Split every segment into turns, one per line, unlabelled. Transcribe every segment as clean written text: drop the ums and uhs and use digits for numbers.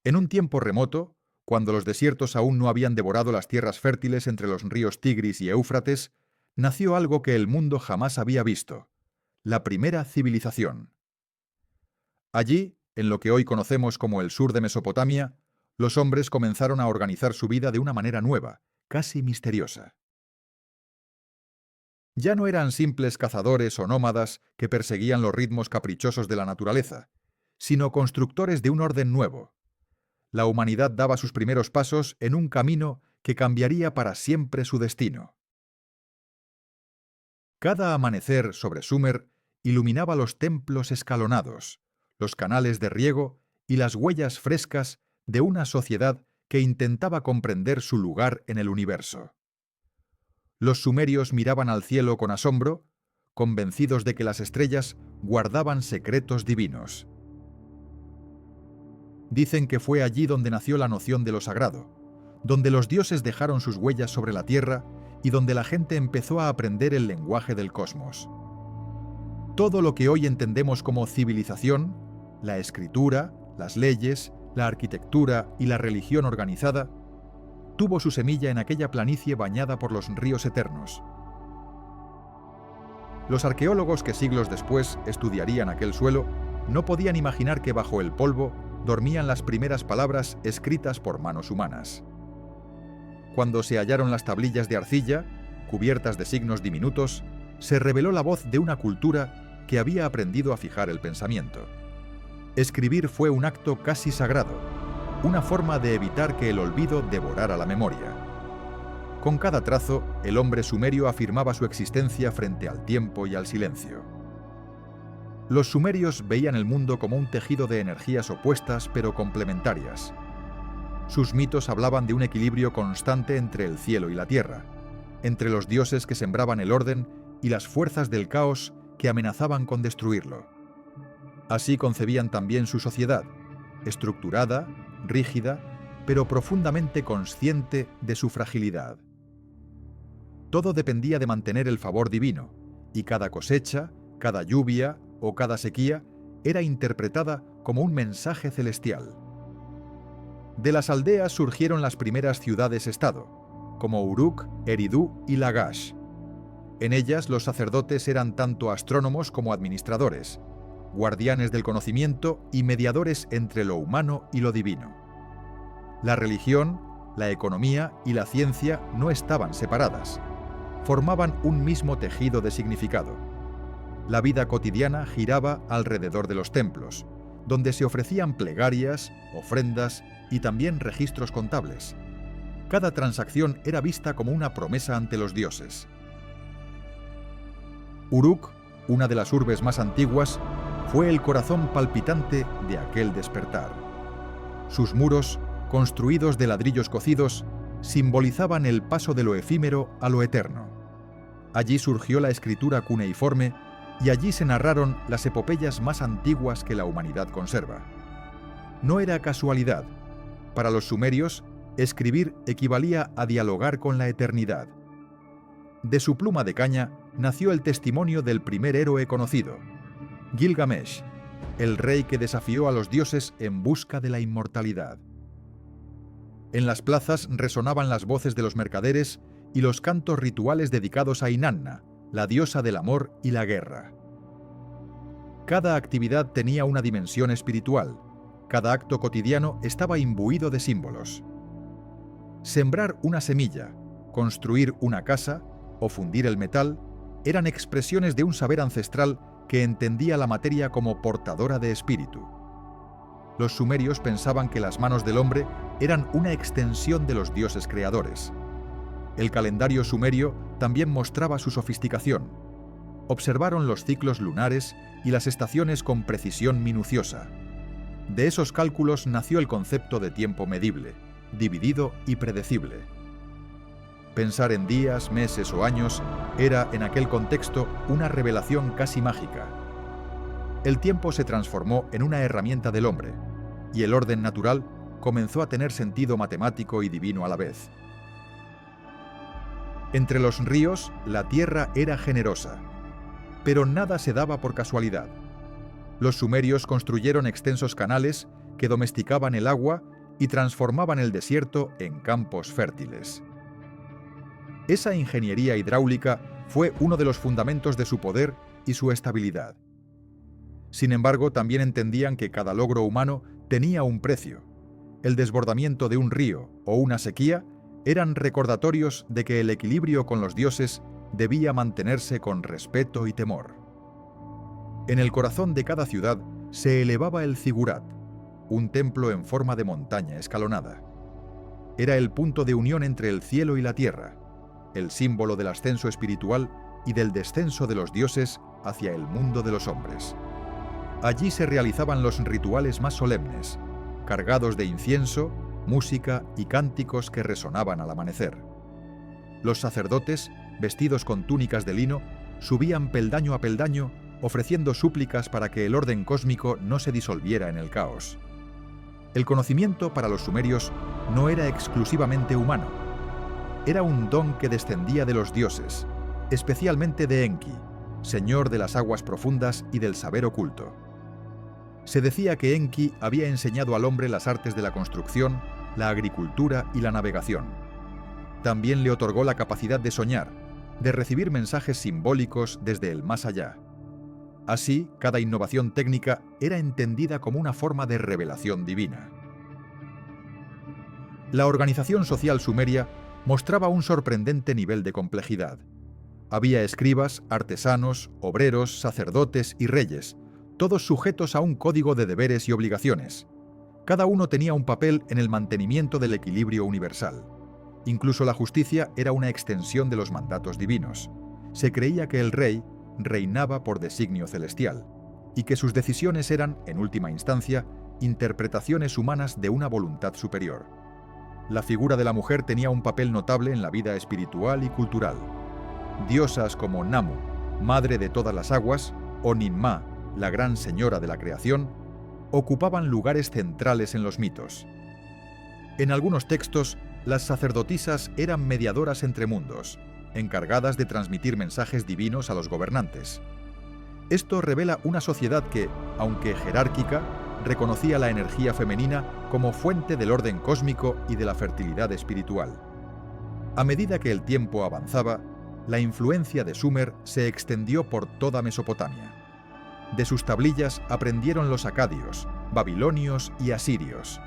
En un tiempo remoto, cuando los desiertos aún no habían devorado las tierras fértiles entre los ríos Tigris y Éufrates, nació algo que el mundo jamás había visto: la primera civilización. Allí, en lo que hoy conocemos como el sur de Mesopotamia, los hombres comenzaron a organizar su vida de una manera nueva, casi misteriosa. Ya no eran simples cazadores o nómadas que perseguían los ritmos caprichosos de la naturaleza, sino constructores de un orden nuevo. La humanidad daba sus primeros pasos en un camino que cambiaría para siempre su destino. Cada amanecer sobre Sumer iluminaba los templos escalonados, los canales de riego y las huellas frescas de una sociedad que intentaba comprender su lugar en el universo. Los sumerios miraban al cielo con asombro, convencidos de que las estrellas guardaban secretos divinos. Dicen que fue allí donde nació la noción de lo sagrado, donde los dioses dejaron sus huellas sobre la tierra y donde la gente empezó a aprender el lenguaje del cosmos. Todo lo que hoy entendemos como civilización, la escritura, las leyes, la arquitectura y la religión organizada, tuvo su semilla en aquella planicie bañada por los ríos eternos. Los arqueólogos que siglos después estudiarían aquel suelo no podían imaginar que bajo el polvo dormían las primeras palabras escritas por manos humanas. Cuando se hallaron las tablillas de arcilla, cubiertas de signos diminutos, se reveló la voz de una cultura que había aprendido a fijar el pensamiento. Escribir fue un acto casi sagrado, una forma de evitar que el olvido devorara la memoria. Con cada trazo, el hombre sumerio afirmaba su existencia frente al tiempo y al silencio. Los sumerios veían el mundo como un tejido de energías opuestas pero complementarias. Sus mitos hablaban de un equilibrio constante entre el cielo y la tierra, entre los dioses que sembraban el orden y las fuerzas del caos que amenazaban con destruirlo. Así concebían también su sociedad, estructurada, rígida, pero profundamente consciente de su fragilidad. Todo dependía de mantener el favor divino, y cada cosecha, cada lluvia o cada sequía era interpretada como un mensaje celestial. De las aldeas surgieron las primeras ciudades-estado, como Uruk, Eridu y Lagash. En ellas los sacerdotes eran tanto astrónomos como administradores, guardianes del conocimiento y mediadores entre lo humano y lo divino. La religión, la economía y la ciencia no estaban separadas. Formaban un mismo tejido de significado. La vida cotidiana giraba alrededor de los templos, donde se ofrecían plegarias, ofrendas y también registros contables. Cada transacción era vista como una promesa ante los dioses. Uruk, una de las urbes más antiguas, fue el corazón palpitante de aquel despertar. Sus muros, construidos de ladrillos cocidos, simbolizaban el paso de lo efímero a lo eterno. Allí surgió la escritura cuneiforme y allí se narraron las epopeyas más antiguas que la humanidad conserva. No era casualidad. Para los sumerios, escribir equivalía a dialogar con la eternidad. De su pluma de caña nació el testimonio del primer héroe conocido, Gilgamesh, el rey que desafió a los dioses en busca de la inmortalidad. En las plazas resonaban las voces de los mercaderes y los cantos rituales dedicados a Inanna, la diosa del amor y la guerra. Cada actividad tenía una dimensión espiritual, cada acto cotidiano estaba imbuido de símbolos. Sembrar una semilla, construir una casa o fundir el metal eran expresiones de un saber ancestral que entendía la materia como portadora de espíritu. Los sumerios pensaban que las manos del hombre eran una extensión de los dioses creadores. El calendario sumerio también mostraba su sofisticación. Observaron los ciclos lunares y las estaciones con precisión minuciosa. De esos cálculos nació el concepto de tiempo medible, dividido y predecible. Pensar en días, meses o años era, en aquel contexto, una revelación casi mágica. El tiempo se transformó en una herramienta del hombre, y el orden natural comenzó a tener sentido matemático y divino a la vez. Entre los ríos, la tierra era generosa, pero nada se daba por casualidad. Los sumerios construyeron extensos canales que domesticaban el agua y transformaban el desierto en campos fértiles. Esa ingeniería hidráulica fue uno de los fundamentos de su poder y su estabilidad. Sin embargo, también entendían que cada logro humano tenía un precio. El desbordamiento de un río o una sequía eran recordatorios de que el equilibrio con los dioses debía mantenerse con respeto y temor. En el corazón de cada ciudad se elevaba el zigurat, un templo en forma de montaña escalonada. Era el punto de unión entre el cielo y la tierra, el símbolo del ascenso espiritual y del descenso de los dioses hacia el mundo de los hombres. Allí se realizaban los rituales más solemnes, cargados de incienso, música y cánticos que resonaban al amanecer. Los sacerdotes, vestidos con túnicas de lino, subían peldaño a peldaño, ofreciendo súplicas para que el orden cósmico no se disolviera en el caos. El conocimiento para los sumerios no era exclusivamente humano. Era un don que descendía de los dioses, especialmente de Enki, señor de las aguas profundas y del saber oculto. Se decía que Enki había enseñado al hombre las artes de la construcción, la agricultura y la navegación. También le otorgó la capacidad de soñar, de recibir mensajes simbólicos desde el más allá. Así, cada innovación técnica era entendida como una forma de revelación divina. La organización social sumeria mostraba un sorprendente nivel de complejidad. Había escribas, artesanos, obreros, sacerdotes y reyes, todos sujetos a un código de deberes y obligaciones. Cada uno tenía un papel en el mantenimiento del equilibrio universal. Incluso la justicia era una extensión de los mandatos divinos. Se creía que el rey reinaba por designio celestial, y que sus decisiones eran, en última instancia, interpretaciones humanas de una voluntad superior. La figura de la mujer tenía un papel notable en la vida espiritual y cultural. Diosas como Namu, madre de todas las aguas, o Ninmá, la gran señora de la creación, ocupaban lugares centrales en los mitos. En algunos textos, las sacerdotisas eran mediadoras entre mundos, encargadas de transmitir mensajes divinos a los gobernantes. Esto revela una sociedad que, aunque jerárquica, reconocía la energía femenina como fuente del orden cósmico y de la fertilidad espiritual. A medida que el tiempo avanzaba, la influencia de Sumer se extendió por toda Mesopotamia. De sus tablillas aprendieron los acadios, babilonios y asirios.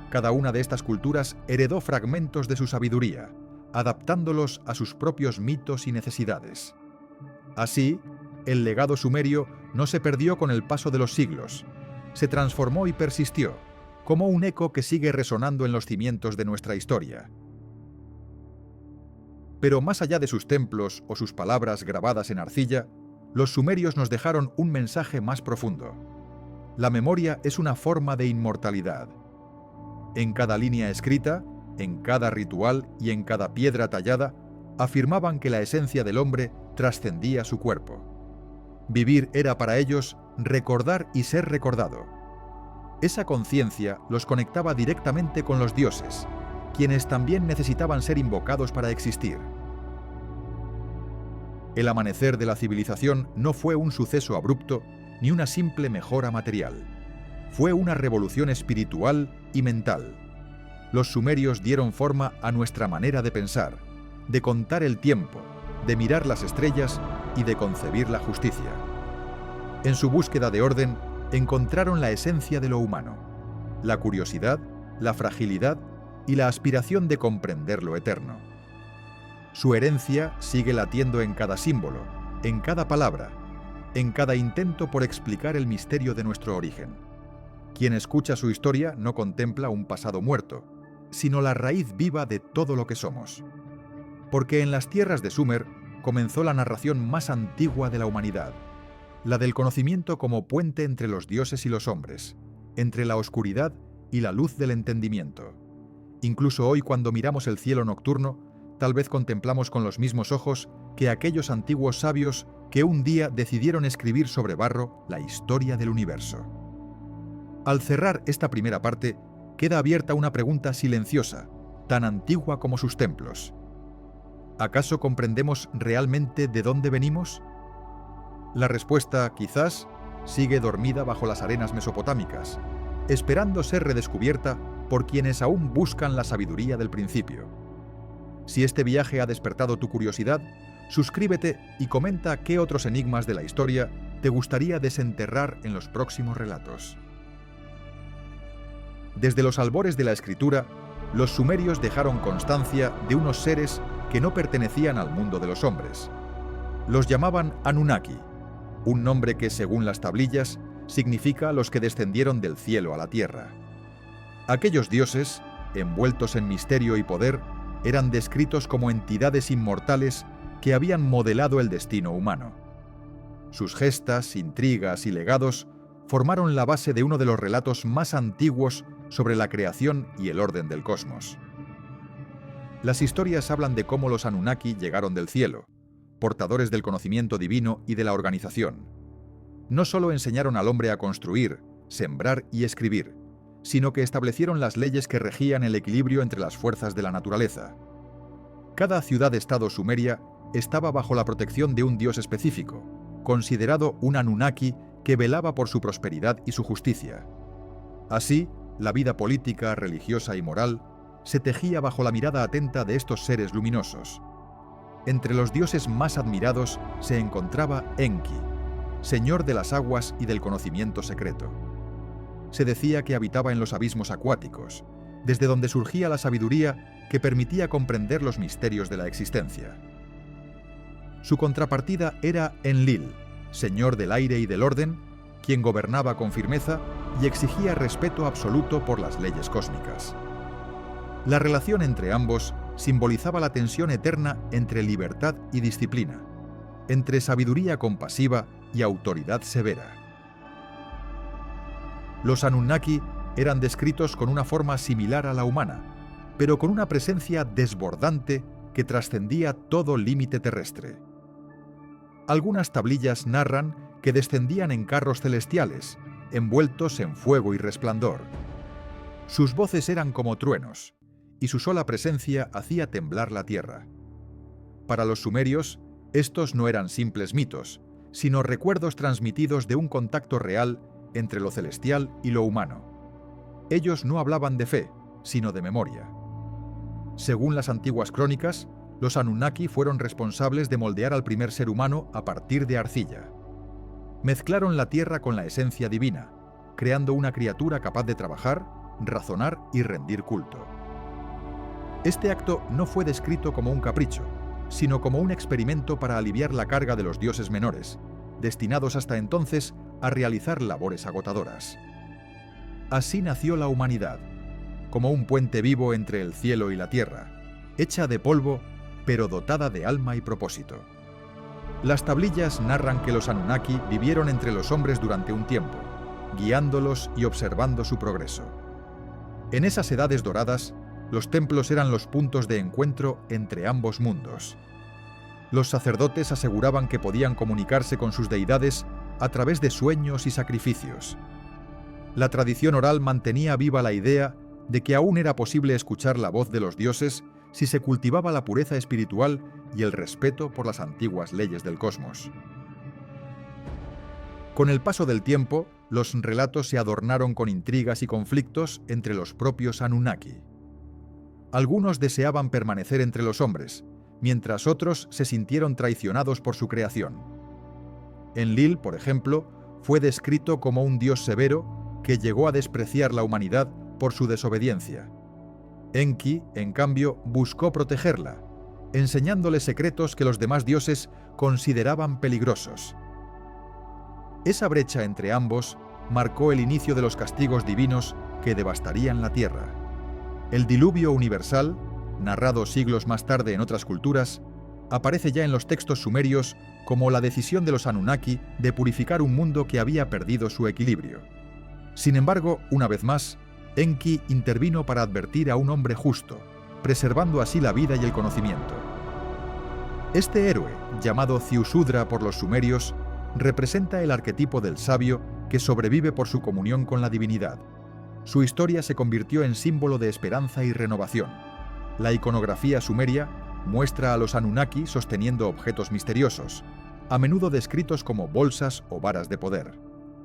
Cada una de estas culturas heredó fragmentos de su sabiduría, adaptándolos a sus propios mitos y necesidades. Así, el legado sumerio no se perdió con el paso de los siglos, se transformó y persistió, como un eco que sigue resonando en los cimientos de nuestra historia. Pero más allá de sus templos o sus palabras grabadas en arcilla, los sumerios nos dejaron un mensaje más profundo. La memoria es una forma de inmortalidad. En cada línea escrita, en cada ritual y en cada piedra tallada, afirmaban que la esencia del hombre trascendía su cuerpo. Vivir era para ellos recordar y ser recordado. Esa conciencia los conectaba directamente con los dioses, quienes también necesitaban ser invocados para existir. El amanecer de la civilización no fue un suceso abrupto ni una simple mejora material. Fue una revolución espiritual y mental. Los sumerios dieron forma a nuestra manera de pensar, de contar el tiempo, de mirar las estrellas y de concebir la justicia. En su búsqueda de orden, encontraron la esencia de lo humano, la curiosidad, la fragilidad y la aspiración de comprender lo eterno. Su herencia sigue latiendo en cada símbolo, en cada palabra, en cada intento por explicar el misterio de nuestro origen. Quien escucha su historia no contempla un pasado muerto, sino la raíz viva de todo lo que somos. Porque en las tierras de Sumer comenzó la narración más antigua de la humanidad, la del conocimiento como puente entre los dioses y los hombres, entre la oscuridad y la luz del entendimiento. Incluso hoy, cuando miramos el cielo nocturno, tal vez contemplamos con los mismos ojos que aquellos antiguos sabios que un día decidieron escribir sobre barro la historia del universo. Al cerrar esta primera parte, queda abierta una pregunta silenciosa, tan antigua como sus templos. ¿Acaso comprendemos realmente de dónde venimos? La respuesta, quizás, sigue dormida bajo las arenas mesopotámicas, esperando ser redescubierta por quienes aún buscan la sabiduría del principio. Si este viaje ha despertado tu curiosidad, suscríbete y comenta qué otros enigmas de la historia te gustaría desenterrar en los próximos relatos. Desde los albores de la escritura, los sumerios dejaron constancia de unos seres que no pertenecían al mundo de los hombres. Los llamaban Anunnaki, un nombre que, según las tablillas, significa los que descendieron del cielo a la tierra. Aquellos dioses, envueltos en misterio y poder, eran descritos como entidades inmortales que habían modelado el destino humano. Sus gestas, intrigas y legados formaron la base de uno de los relatos más antiguos sobre la creación y el orden del cosmos. Las historias hablan de cómo los Anunnaki llegaron del cielo, portadores del conocimiento divino y de la organización. No solo enseñaron al hombre a construir, sembrar y escribir, sino que establecieron las leyes que regían el equilibrio entre las fuerzas de la naturaleza. Cada ciudad-estado sumeria estaba bajo la protección de un dios específico, considerado un Anunnaki que velaba por su prosperidad y su justicia. Así, la vida política, religiosa y moral se tejía bajo la mirada atenta de estos seres luminosos. Entre los dioses más admirados se encontraba Enki, señor de las aguas y del conocimiento secreto. Se decía que habitaba en los abismos acuáticos, desde donde surgía la sabiduría que permitía comprender los misterios de la existencia. Su contrapartida era Enlil, señor del aire y del orden, quien gobernaba con firmeza y exigía respeto absoluto por las leyes cósmicas. La relación entre ambos simbolizaba la tensión eterna entre libertad y disciplina, entre sabiduría compasiva y autoridad severa. Los Anunnaki eran descritos con una forma similar a la humana, pero con una presencia desbordante que trascendía todo límite terrestre. Algunas tablillas narran que descendían en carros celestiales, envueltos en fuego y resplandor. Sus voces eran como truenos, y su sola presencia hacía temblar la tierra. Para los sumerios, estos no eran simples mitos, sino recuerdos transmitidos de un contacto real entre lo celestial y lo humano. Ellos no hablaban de fe, sino de memoria. Según las antiguas crónicas, los Anunnaki fueron responsables de moldear al primer ser humano a partir de arcilla. Mezclaron la tierra con la esencia divina, creando una criatura capaz de trabajar, razonar y rendir culto. Este acto no fue descrito como un capricho, sino como un experimento para aliviar la carga de los dioses menores, destinados hasta entonces a realizar labores agotadoras. Así nació la humanidad, como un puente vivo entre el cielo y la tierra, hecha de polvo, pero dotada de alma y propósito. Las tablillas narran que los Anunnaki vivieron entre los hombres durante un tiempo, guiándolos y observando su progreso. En esas edades doradas, los templos eran los puntos de encuentro entre ambos mundos. Los sacerdotes aseguraban que podían comunicarse con sus deidades a través de sueños y sacrificios. La tradición oral mantenía viva la idea de que aún era posible escuchar la voz de los dioses si se cultivaba la pureza espiritual y el respeto por las antiguas leyes del cosmos. Con el paso del tiempo, los relatos se adornaron con intrigas y conflictos entre los propios Anunnaki. Algunos deseaban permanecer entre los hombres, mientras otros se sintieron traicionados por su creación. Enlil, por ejemplo, fue descrito como un dios severo que llegó a despreciar la humanidad por su desobediencia. Enki, en cambio, buscó protegerla, enseñándole secretos que los demás dioses consideraban peligrosos. Esa brecha entre ambos marcó el inicio de los castigos divinos que devastarían la tierra. El diluvio universal, narrado siglos más tarde en otras culturas, aparece ya en los textos sumerios como la decisión de los Anunnaki de purificar un mundo que había perdido su equilibrio. Sin embargo, una vez más, Enki intervino para advertir a un hombre justo, preservando así la vida y el conocimiento. Este héroe, llamado Ziusudra por los sumerios, representa el arquetipo del sabio que sobrevive por su comunión con la divinidad. Su historia se convirtió en símbolo de esperanza y renovación. La iconografía sumeria muestra a los Anunnaki sosteniendo objetos misteriosos, a menudo descritos como bolsas o varas de poder.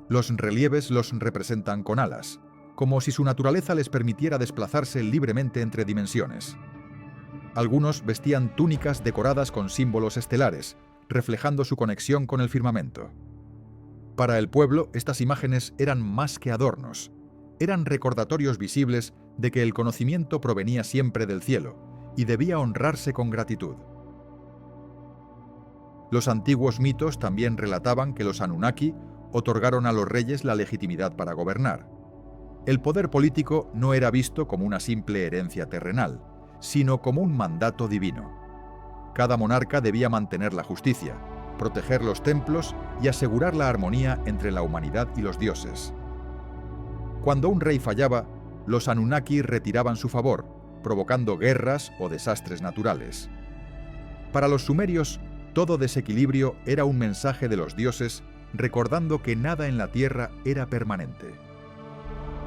Los relieves los representan con alas, como si su naturaleza les permitiera desplazarse libremente entre dimensiones. Algunos vestían túnicas decoradas con símbolos estelares, reflejando su conexión con el firmamento. Para el pueblo, estas imágenes eran más que adornos, eran recordatorios visibles de que el conocimiento provenía siempre del cielo y debía honrarse con gratitud. Los antiguos mitos también relataban que los Anunnaki otorgaron a los reyes la legitimidad para gobernar. El poder político no era visto como una simple herencia terrenal, sino como un mandato divino. Cada monarca debía mantener la justicia, proteger los templos y asegurar la armonía entre la humanidad y los dioses. Cuando un rey fallaba, los Anunnaki retiraban su favor, provocando guerras o desastres naturales. Para los sumerios, todo desequilibrio era un mensaje de los dioses recordando que nada en la tierra era permanente.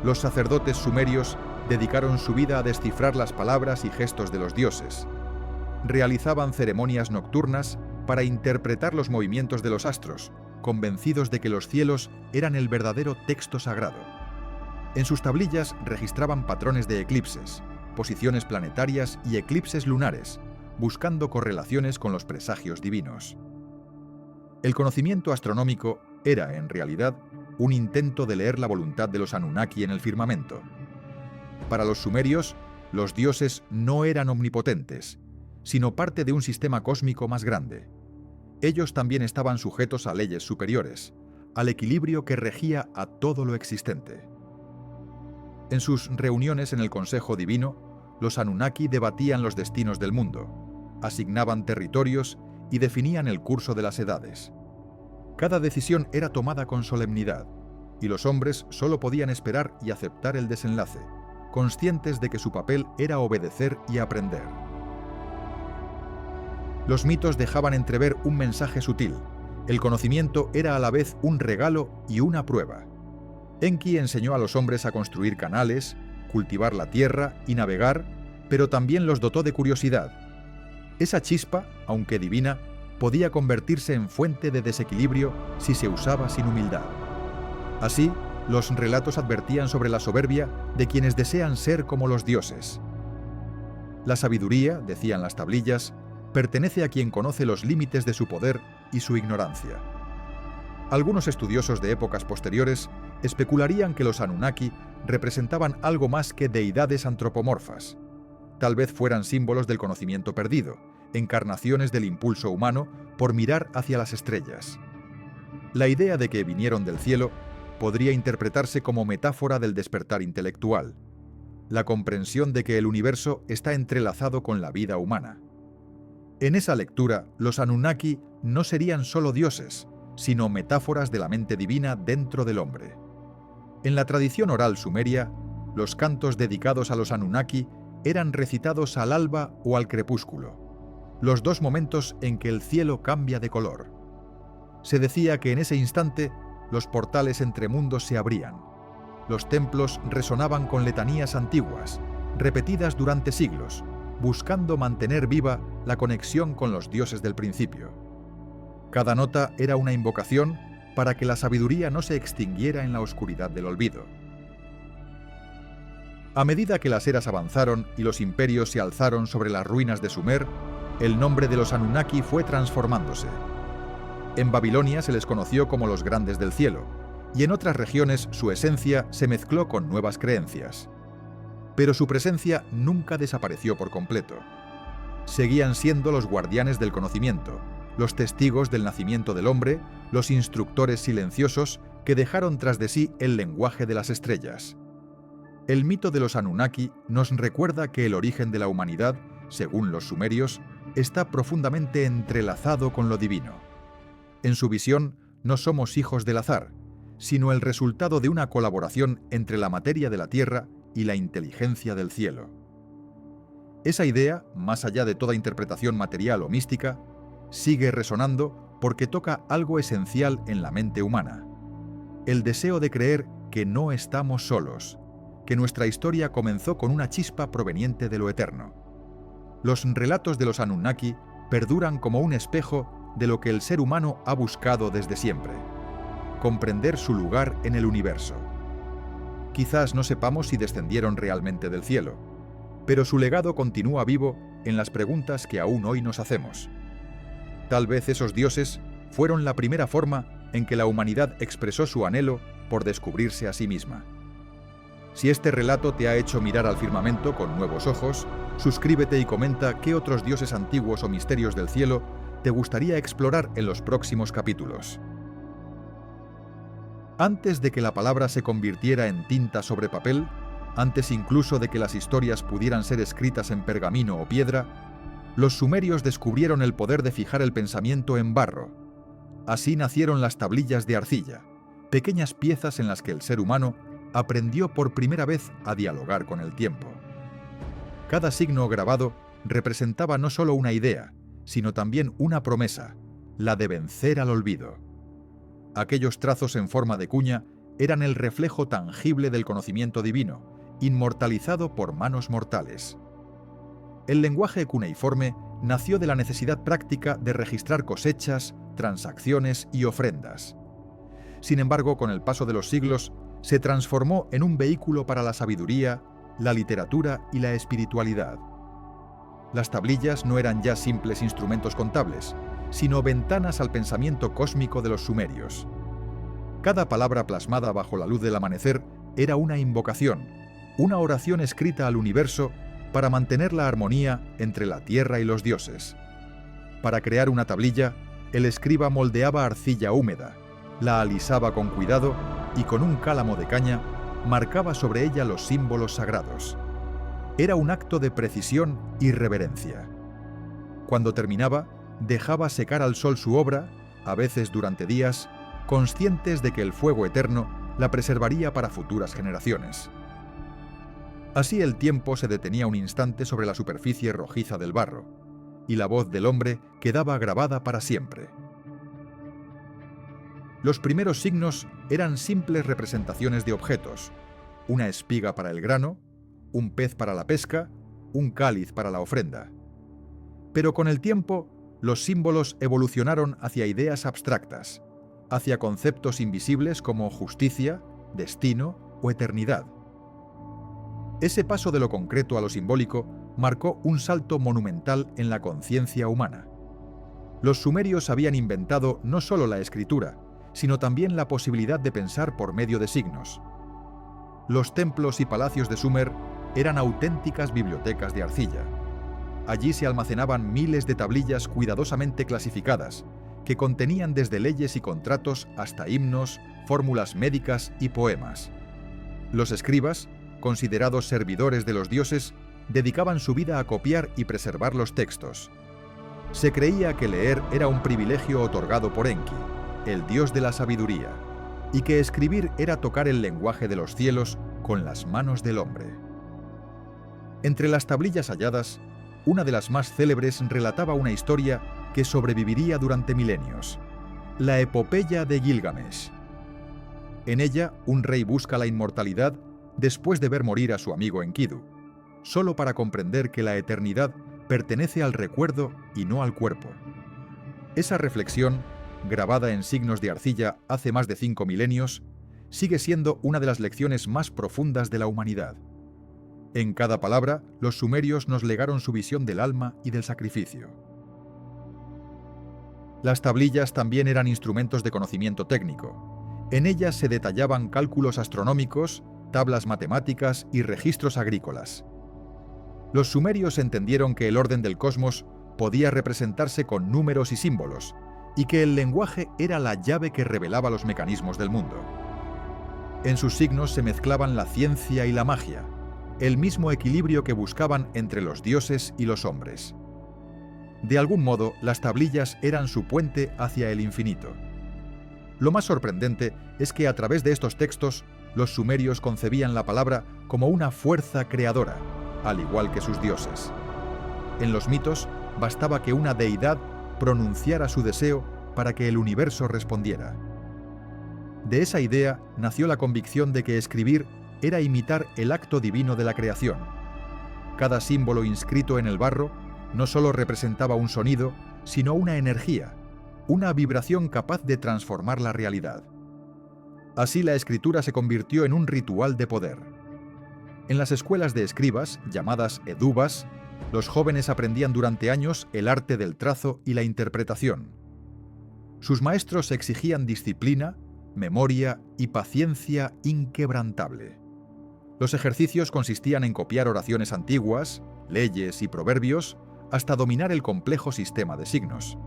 Los sacerdotes sumerios dedicaron su vida a descifrar las palabras y gestos de los dioses. Realizaban ceremonias nocturnas para interpretar los movimientos de los astros, convencidos de que los cielos eran el verdadero texto sagrado. En sus tablillas registraban patrones de eclipses, posiciones planetarias y eclipses lunares, buscando correlaciones con los presagios divinos. El conocimiento astronómico era, en realidad, un intento de leer la voluntad de los Anunnaki en el firmamento. Para los sumerios, los dioses no eran omnipotentes, sino parte de un sistema cósmico más grande. Ellos también estaban sujetos a leyes superiores, al equilibrio que regía a todo lo existente. En sus reuniones en el Consejo Divino, los Anunnaki debatían los destinos del mundo, asignaban territorios y definían el curso de las edades. Cada decisión era tomada con solemnidad, y los hombres solo podían esperar y aceptar el desenlace, conscientes de que su papel era obedecer y aprender. Los mitos dejaban entrever un mensaje sutil. El conocimiento era a la vez un regalo y una prueba. Enki enseñó a los hombres a construir canales, cultivar la tierra y navegar, pero también los dotó de curiosidad. Esa chispa, aunque divina, podía convertirse en fuente de desequilibrio si se usaba sin humildad. Así, los relatos advertían sobre la soberbia de quienes desean ser como los dioses. La sabiduría, decían las tablillas, pertenece a quien conoce los límites de su poder y su ignorancia. Algunos estudiosos de épocas posteriores especularían que los Anunnaki representaban algo más que deidades antropomorfas. Tal vez fueran símbolos del conocimiento perdido, encarnaciones del impulso humano por mirar hacia las estrellas. La idea de que vinieron del cielo podría interpretarse como metáfora del despertar intelectual, la comprensión de que el universo está entrelazado con la vida humana. En esa lectura, los Anunnaki no serían solo dioses, sino metáforas de la mente divina dentro del hombre. En la tradición oral sumeria, los cantos dedicados a los Anunnaki eran recitados al alba o al crepúsculo, los dos momentos en que el cielo cambia de color. Se decía que en ese instante los portales entre mundos se abrían. Los templos resonaban con letanías antiguas, repetidas durante siglos, buscando mantener viva la conexión con los dioses del principio. Cada nota era una invocación para que la sabiduría no se extinguiera en la oscuridad del olvido. A medida que las eras avanzaron y los imperios se alzaron sobre las ruinas de Sumer, el nombre de los Anunnaki fue transformándose. En Babilonia se les conoció como los grandes del cielo, y en otras regiones su esencia se mezcló con nuevas creencias. Pero su presencia nunca desapareció por completo. Seguían siendo los guardianes del conocimiento, los testigos del nacimiento del hombre, los instructores silenciosos que dejaron tras de sí el lenguaje de las estrellas. El mito de los Anunnaki nos recuerda que el origen de la humanidad, según los sumerios, está profundamente entrelazado con lo divino. En su visión, no somos hijos del azar, sino el resultado de una colaboración entre la materia de la tierra y la inteligencia del cielo. Esa idea, más allá de toda interpretación material o mística, sigue resonando porque toca algo esencial en la mente humana: el deseo de creer que no estamos solos, que nuestra historia comenzó con una chispa proveniente de lo eterno. Los relatos de los Anunnaki perduran como un espejo de lo que el ser humano ha buscado desde siempre: comprender su lugar en el universo. Quizás no sepamos si descendieron realmente del cielo, pero su legado continúa vivo en las preguntas que aún hoy nos hacemos. Tal vez esos dioses fueron la primera forma en que la humanidad expresó su anhelo por descubrirse a sí misma. Si este relato te ha hecho mirar al firmamento con nuevos ojos, suscríbete y comenta qué otros dioses antiguos o misterios del cielo te gustaría explorar en los próximos capítulos. Antes de que la palabra se convirtiera en tinta sobre papel, antes incluso de que las historias pudieran ser escritas en pergamino o piedra, los sumerios descubrieron el poder de fijar el pensamiento en barro. Así nacieron las tablillas de arcilla, pequeñas piezas en las que el ser humano aprendió por primera vez a dialogar con el tiempo. Cada signo grabado representaba no solo una idea, sino también una promesa, la de vencer al olvido. Aquellos trazos en forma de cuña eran el reflejo tangible del conocimiento divino, inmortalizado por manos mortales. El lenguaje cuneiforme nació de la necesidad práctica de registrar cosechas, transacciones y ofrendas. Sin embargo, con el paso de los siglos, se transformó en un vehículo para la sabiduría, la literatura y la espiritualidad. Las tablillas no eran ya simples instrumentos contables, sino ventanas al pensamiento cósmico de los sumerios. Cada palabra plasmada bajo la luz del amanecer era una invocación, una oración escrita al universo para mantener la armonía entre la tierra y los dioses. Para crear una tablilla, el escriba moldeaba arcilla húmeda, la alisaba con cuidado y con un cálamo de caña marcaba sobre ella los símbolos sagrados. Era un acto de precisión y reverencia. Cuando terminaba, dejaba secar al sol su obra, a veces durante días, conscientes de que el fuego eterno la preservaría para futuras generaciones. Así el tiempo se detenía un instante sobre la superficie rojiza del barro, y la voz del hombre quedaba grabada para siempre. Los primeros signos eran simples representaciones de objetos: una espiga para el grano, un pez para la pesca, un cáliz para la ofrenda. Pero con el tiempo, los símbolos evolucionaron hacia ideas abstractas, hacia conceptos invisibles como justicia, destino o eternidad. Ese paso de lo concreto a lo simbólico marcó un salto monumental en la conciencia humana. Los sumerios habían inventado no solo la escritura, sino también la posibilidad de pensar por medio de signos. Los templos y palacios de Sumer eran auténticas bibliotecas de arcilla. Allí se almacenaban miles de tablillas cuidadosamente clasificadas, que contenían desde leyes y contratos hasta himnos, fórmulas médicas y poemas. Los escribas, considerados servidores de los dioses, dedicaban su vida a copiar y preservar los textos. Se creía que leer era un privilegio otorgado por Enki, el dios de la sabiduría, y que escribir era tocar el lenguaje de los cielos con las manos del hombre. Entre las tablillas halladas, una de las más célebres relataba una historia que sobreviviría durante milenios: la epopeya de Gilgamesh. En ella, un rey busca la inmortalidad después de ver morir a su amigo Enkidu, solo para comprender que la eternidad pertenece al recuerdo y no al cuerpo. Esa reflexión, grabada en signos de arcilla hace más de 5 milenios, sigue siendo una de las lecciones más profundas de la humanidad. En cada palabra, los sumerios nos legaron su visión del alma y del sacrificio. Las tablillas también eran instrumentos de conocimiento técnico. En ellas se detallaban cálculos astronómicos, tablas matemáticas y registros agrícolas. Los sumerios entendieron que el orden del cosmos podía representarse con números y símbolos, y que el lenguaje era la llave que revelaba los mecanismos del mundo. En sus signos se mezclaban la ciencia y la magia, el mismo equilibrio que buscaban entre los dioses y los hombres. De algún modo, las tablillas eran su puente hacia el infinito. Lo más sorprendente es que a través de estos textos, los sumerios concebían la palabra como una fuerza creadora, al igual que sus dioses. En los mitos, bastaba que una deidad pronunciara su deseo para que el universo respondiera. De esa idea nació la convicción de que escribir era imitar el acto divino de la creación. Cada símbolo inscrito en el barro no solo representaba un sonido, sino una energía, una vibración capaz de transformar la realidad. Así la escritura se convirtió en un ritual de poder. En las escuelas de escribas, llamadas edubas, los jóvenes aprendían durante años el arte del trazo y la interpretación. Sus maestros exigían disciplina, memoria y paciencia inquebrantable. Los ejercicios consistían en copiar oraciones antiguas, leyes y proverbios, hasta dominar el complejo sistema de signos.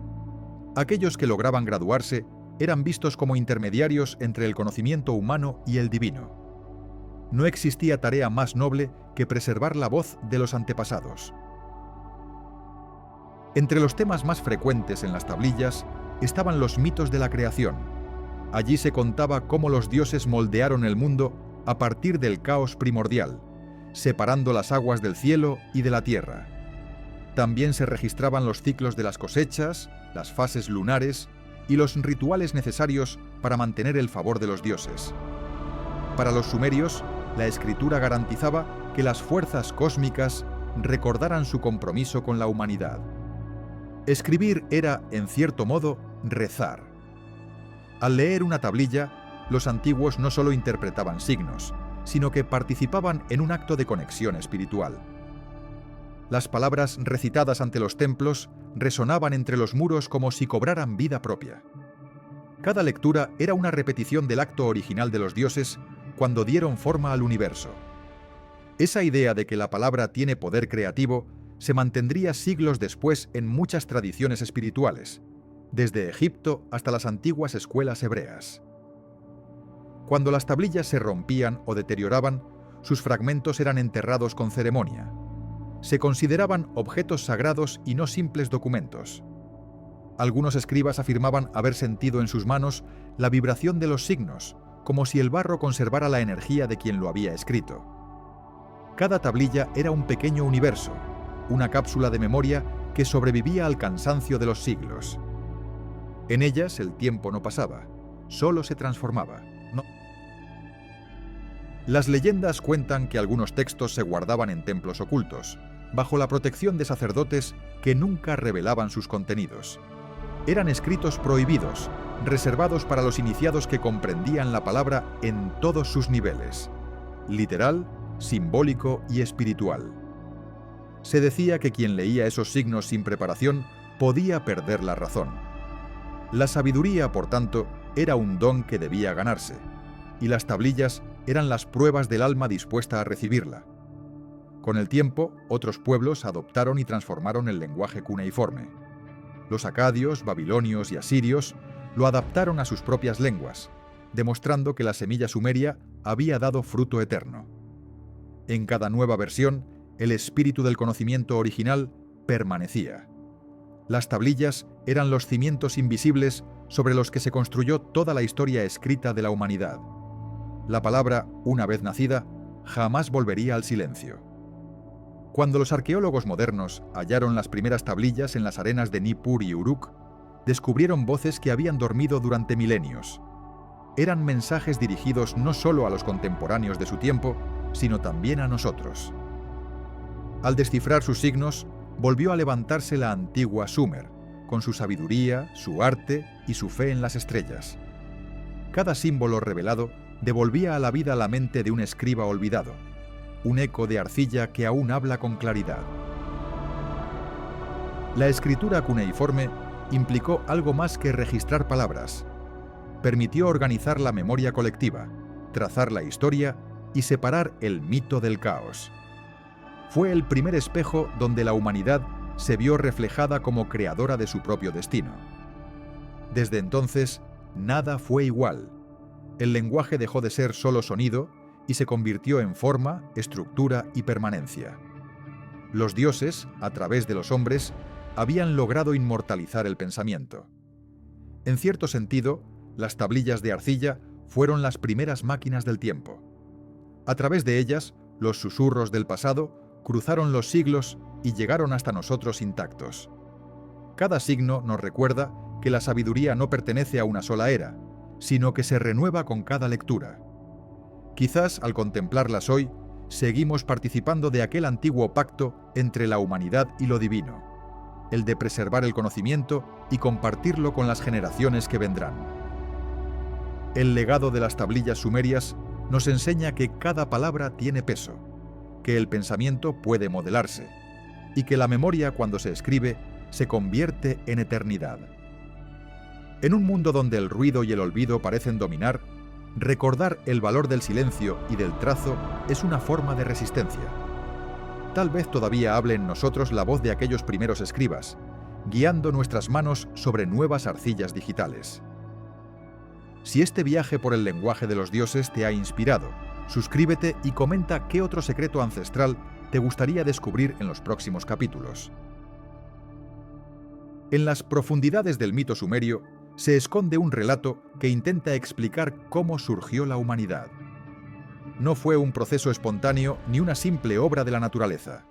Aquellos que lograban graduarse eran vistos como intermediarios entre el conocimiento humano y el divino. No existía tarea más noble que preservar la voz de los antepasados. Entre los temas más frecuentes en las tablillas estaban los mitos de la creación. Allí se contaba cómo los dioses moldearon el mundo a partir del caos primordial, separando las aguas del cielo y de la tierra. También se registraban los ciclos de las cosechas, las fases lunares y los rituales necesarios para mantener el favor de los dioses. Para los sumerios, la escritura garantizaba que las fuerzas cósmicas recordaran su compromiso con la humanidad. Escribir era, en cierto modo, rezar. Al leer una tablilla, los antiguos no solo interpretaban signos, sino que participaban en un acto de conexión espiritual. Las palabras recitadas ante los templos resonaban entre los muros como si cobraran vida propia. Cada lectura era una repetición del acto original de los dioses cuando dieron forma al universo. Esa idea de que la palabra tiene poder creativo se mantendría siglos después en muchas tradiciones espirituales, desde Egipto hasta las antiguas escuelas hebreas. Cuando las tablillas se rompían o deterioraban, sus fragmentos eran enterrados con ceremonia. Se consideraban objetos sagrados y no simples documentos. Algunos escribas afirmaban haber sentido en sus manos la vibración de los signos, como si el barro conservara la energía de quien lo había escrito. Cada tablilla era un pequeño universo, una cápsula de memoria que sobrevivía al cansancio de los siglos. En ellas el tiempo no pasaba, solo se transformaba. Las leyendas cuentan que algunos textos se guardaban en templos ocultos, bajo la protección de sacerdotes que nunca revelaban sus contenidos. Eran escritos prohibidos, reservados para los iniciados que comprendían la palabra en todos sus niveles, literal, simbólico y espiritual. Se decía que quien leía esos signos sin preparación podía perder la razón. La sabiduría, por tanto, era un don que debía ganarse, y las tablillas eran las pruebas del alma dispuesta a recibirla. Con el tiempo, otros pueblos adoptaron y transformaron el lenguaje cuneiforme. Los acadios, babilonios y asirios lo adaptaron a sus propias lenguas, demostrando que la semilla sumeria había dado fruto eterno. En cada nueva versión, el espíritu del conocimiento original permanecía. Las tablillas eran los cimientos invisibles sobre los que se construyó toda la historia escrita de la humanidad. La palabra, una vez nacida, jamás volvería al silencio. Cuando los arqueólogos modernos hallaron las primeras tablillas en las arenas de Nippur y Uruk, descubrieron voces que habían dormido durante milenios. Eran mensajes dirigidos no solo a los contemporáneos de su tiempo, sino también a nosotros. Al descifrar sus signos, volvió a levantarse la antigua Sumer, con su sabiduría, su arte y su fe en las estrellas. Cada símbolo revelado devolvía a la vida la mente de un escriba olvidado, un eco de arcilla que aún habla con claridad. La escritura cuneiforme implicó algo más que registrar palabras. Permitió organizar la memoria colectiva, trazar la historia y separar el mito del caos. Fue el primer espejo donde la humanidad se vio reflejada como creadora de su propio destino. Desde entonces, nada fue igual. El lenguaje dejó de ser solo sonido y se convirtió en forma, estructura y permanencia. Los dioses, a través de los hombres, habían logrado inmortalizar el pensamiento. En cierto sentido, las tablillas de arcilla fueron las primeras máquinas del tiempo. A través de ellas, los susurros del pasado cruzaron los siglos y llegaron hasta nosotros intactos. Cada signo nos recuerda que la sabiduría no pertenece a una sola era, sino que se renueva con cada lectura. Quizás al contemplarlas hoy, seguimos participando de aquel antiguo pacto entre la humanidad y lo divino, el de preservar el conocimiento y compartirlo con las generaciones que vendrán. El legado de las tablillas sumerias nos enseña que cada palabra tiene peso, que el pensamiento puede modelarse y que la memoria, cuando se escribe, se convierte en eternidad. En un mundo donde el ruido y el olvido parecen dominar, recordar el valor del silencio y del trazo es una forma de resistencia. Tal vez todavía hable en nosotros la voz de aquellos primeros escribas, guiando nuestras manos sobre nuevas arcillas digitales. Si este viaje por el lenguaje de los dioses te ha inspirado, suscríbete y comenta qué otro secreto ancestral te gustaría descubrir en los próximos capítulos. En las profundidades del mito sumerio se esconde un relato que intenta explicar cómo surgió la humanidad. No fue un proceso espontáneo ni una simple obra de la naturaleza.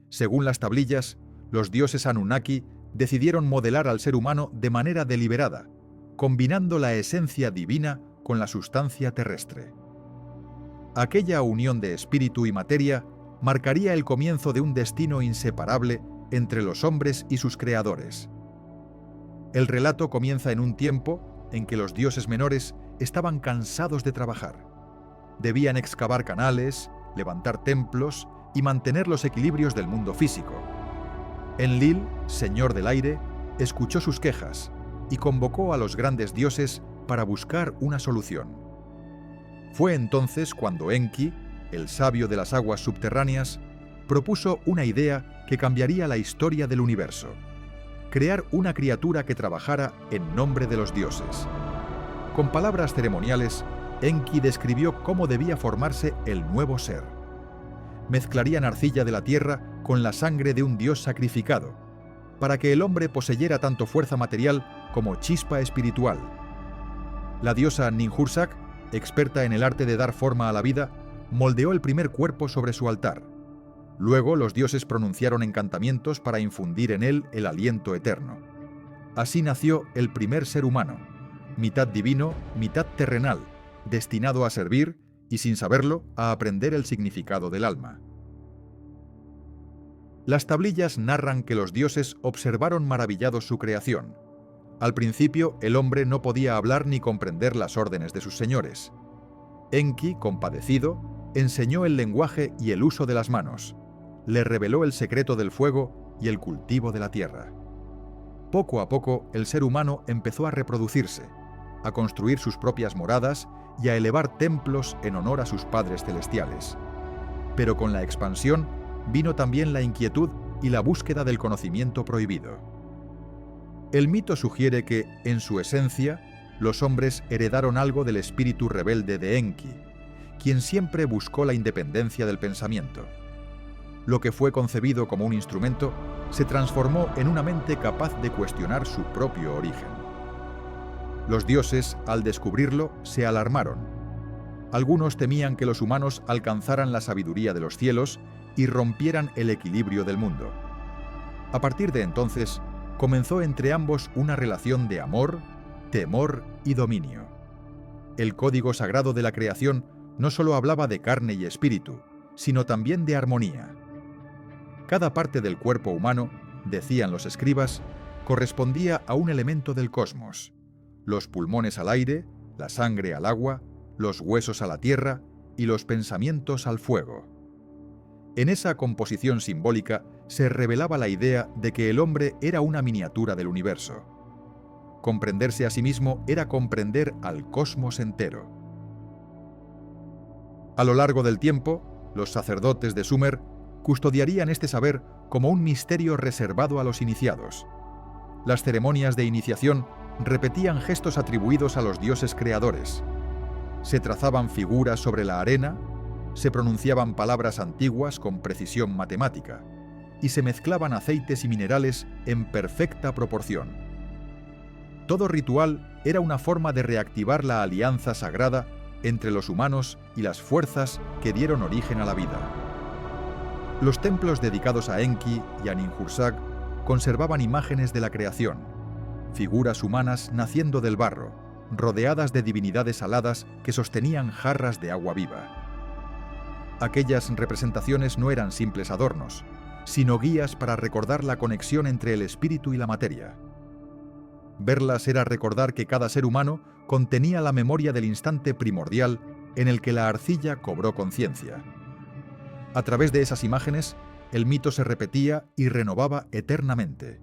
Según las tablillas, los dioses Anunnaki decidieron modelar al ser humano de manera deliberada, combinando la esencia divina con la sustancia terrestre. Aquella unión de espíritu y materia marcaría el comienzo de un destino inseparable entre los hombres y sus creadores. El relato comienza en un tiempo en que los dioses menores estaban cansados de trabajar. Debían excavar canales, levantar templos y mantener los equilibrios del mundo físico. Enlil, señor del aire, escuchó sus quejas y convocó a los grandes dioses para buscar una solución. Fue entonces cuando Enki, el sabio de las aguas subterráneas, propuso una idea que cambiaría la historia del universo: crear una criatura que trabajara en nombre de los dioses. Con palabras ceremoniales, Enki describió cómo debía formarse el nuevo ser. Mezclarían arcilla de la tierra con la sangre de un dios sacrificado, para que el hombre poseyera tanto fuerza material como chispa espiritual. La diosa Ninhursag, experta en el arte de dar forma a la vida, moldeó el primer cuerpo sobre su altar. Luego los dioses pronunciaron encantamientos para infundir en él el aliento eterno. Así nació el primer ser humano, mitad divino, mitad terrenal, destinado a servir y, sin saberlo, a aprender el significado del alma. Las tablillas narran que los dioses observaron maravillados su creación. Al principio, el hombre no podía hablar ni comprender las órdenes de sus señores. Enki, compadecido, enseñó el lenguaje y el uso de las manos. Le reveló el secreto del fuego y el cultivo de la tierra. Poco a poco, el ser humano empezó a reproducirse, a construir sus propias moradas y a elevar templos en honor a sus padres celestiales. Pero con la expansión vino también la inquietud y la búsqueda del conocimiento prohibido. El mito sugiere que, en su esencia, los hombres heredaron algo del espíritu rebelde de Enki, quien siempre buscó la independencia del pensamiento. Lo que fue concebido como un instrumento se transformó en una mente capaz de cuestionar su propio origen. Los dioses, al descubrirlo, se alarmaron. Algunos temían que los humanos alcanzaran la sabiduría de los cielos y rompieran el equilibrio del mundo. A partir de entonces, comenzó entre ambos una relación de amor, temor y dominio. El código sagrado de la creación no solo hablaba de carne y espíritu, sino también de armonía. Cada parte del cuerpo humano, decían los escribas, correspondía a un elemento del cosmos: los pulmones al aire, la sangre al agua, los huesos a la tierra y los pensamientos al fuego. En esa composición simbólica se revelaba la idea de que el hombre era una miniatura del universo. Comprenderse a sí mismo era comprender al cosmos entero. A lo largo del tiempo, los sacerdotes de Sumer custodiarían este saber como un misterio reservado a los iniciados. Las ceremonias de iniciación repetían gestos atribuidos a los dioses creadores. Se trazaban figuras sobre la arena, se pronunciaban palabras antiguas con precisión matemática, y se mezclaban aceites y minerales en perfecta proporción. Todo ritual era una forma de reactivar la alianza sagrada entre los humanos y las fuerzas que dieron origen a la vida. Los templos dedicados a Enki y a Ninhursag conservaban imágenes de la creación, figuras humanas naciendo del barro, rodeadas de divinidades aladas que sostenían jarras de agua viva. Aquellas representaciones no eran simples adornos, sino guías para recordar la conexión entre el espíritu y la materia. Verlas era recordar que cada ser humano contenía la memoria del instante primordial en el que la arcilla cobró conciencia. A través de esas imágenes, el mito se repetía y renovaba eternamente.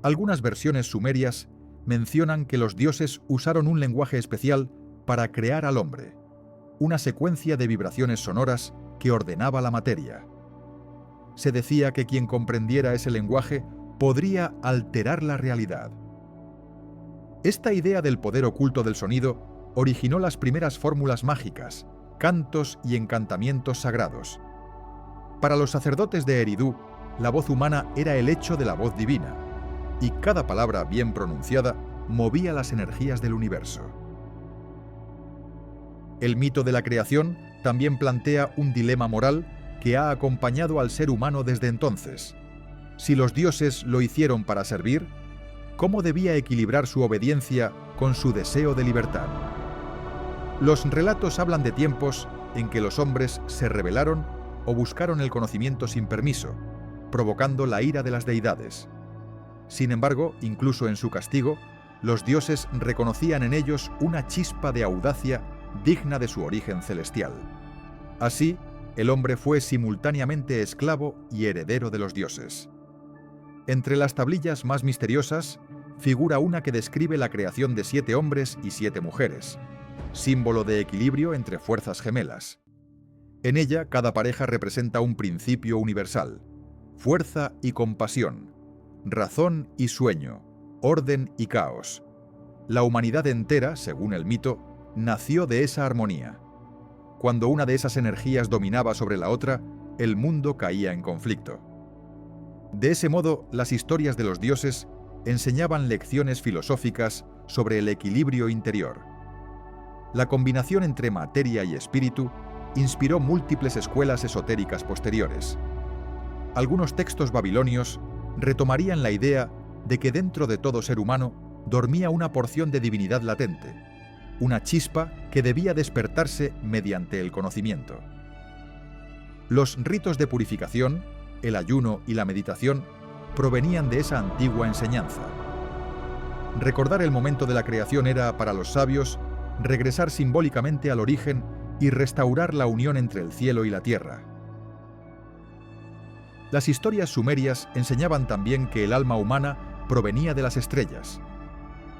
Algunas versiones sumerias mencionan que los dioses usaron un lenguaje especial para crear al hombre, una secuencia de vibraciones sonoras que ordenaba la materia. Se decía que quien comprendiera ese lenguaje podría alterar la realidad. Esta idea del poder oculto del sonido originó las primeras fórmulas mágicas, cantos y encantamientos sagrados. Para los sacerdotes de Eridu, la voz humana era el echo de la voz divina, y cada palabra bien pronunciada movía las energías del universo. El mito de la creación también plantea un dilema moral que ha acompañado al ser humano desde entonces. Si los dioses lo hicieron para servir, ¿cómo debía equilibrar su obediencia con su deseo de libertad? Los relatos hablan de tiempos en que los hombres se rebelaron o buscaron el conocimiento sin permiso, provocando la ira de las deidades. Sin embargo, incluso en su castigo, los dioses reconocían en ellos una chispa de audacia digna de su origen celestial. Así, el hombre fue simultáneamente esclavo y heredero de los dioses. Entre las tablillas más misteriosas, figura una que describe la creación de 7 hombres y 7 mujeres, símbolo de equilibrio entre fuerzas gemelas. En ella, cada pareja representa un principio universal: fuerza y compasión, razón y sueño, orden y caos. La humanidad entera, según el mito, nació de esa armonía. Cuando una de esas energías dominaba sobre la otra, el mundo caía en conflicto. De ese modo, las historias de los dioses enseñaban lecciones filosóficas sobre el equilibrio interior. La combinación entre materia y espíritu inspiró múltiples escuelas esotéricas posteriores. Algunos textos babilonios retomarían la idea de que dentro de todo ser humano dormía una porción de divinidad latente, una chispa que debía despertarse mediante el conocimiento. Los ritos de purificación, el ayuno y la meditación provenían de esa antigua enseñanza. Recordar el momento de la creación era, para los sabios, regresar simbólicamente al origen y restaurar la unión entre el cielo y la tierra. Las historias sumerias enseñaban también que el alma humana provenía de las estrellas.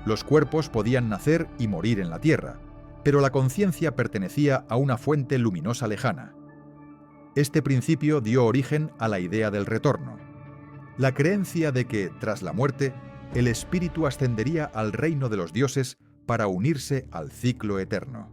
Los cuerpos podían nacer y morir en la tierra, pero la conciencia pertenecía a una fuente luminosa lejana. Este principio dio origen a la idea del retorno, la creencia de que, tras la muerte, el espíritu ascendería al reino de los dioses para unirse al ciclo eterno.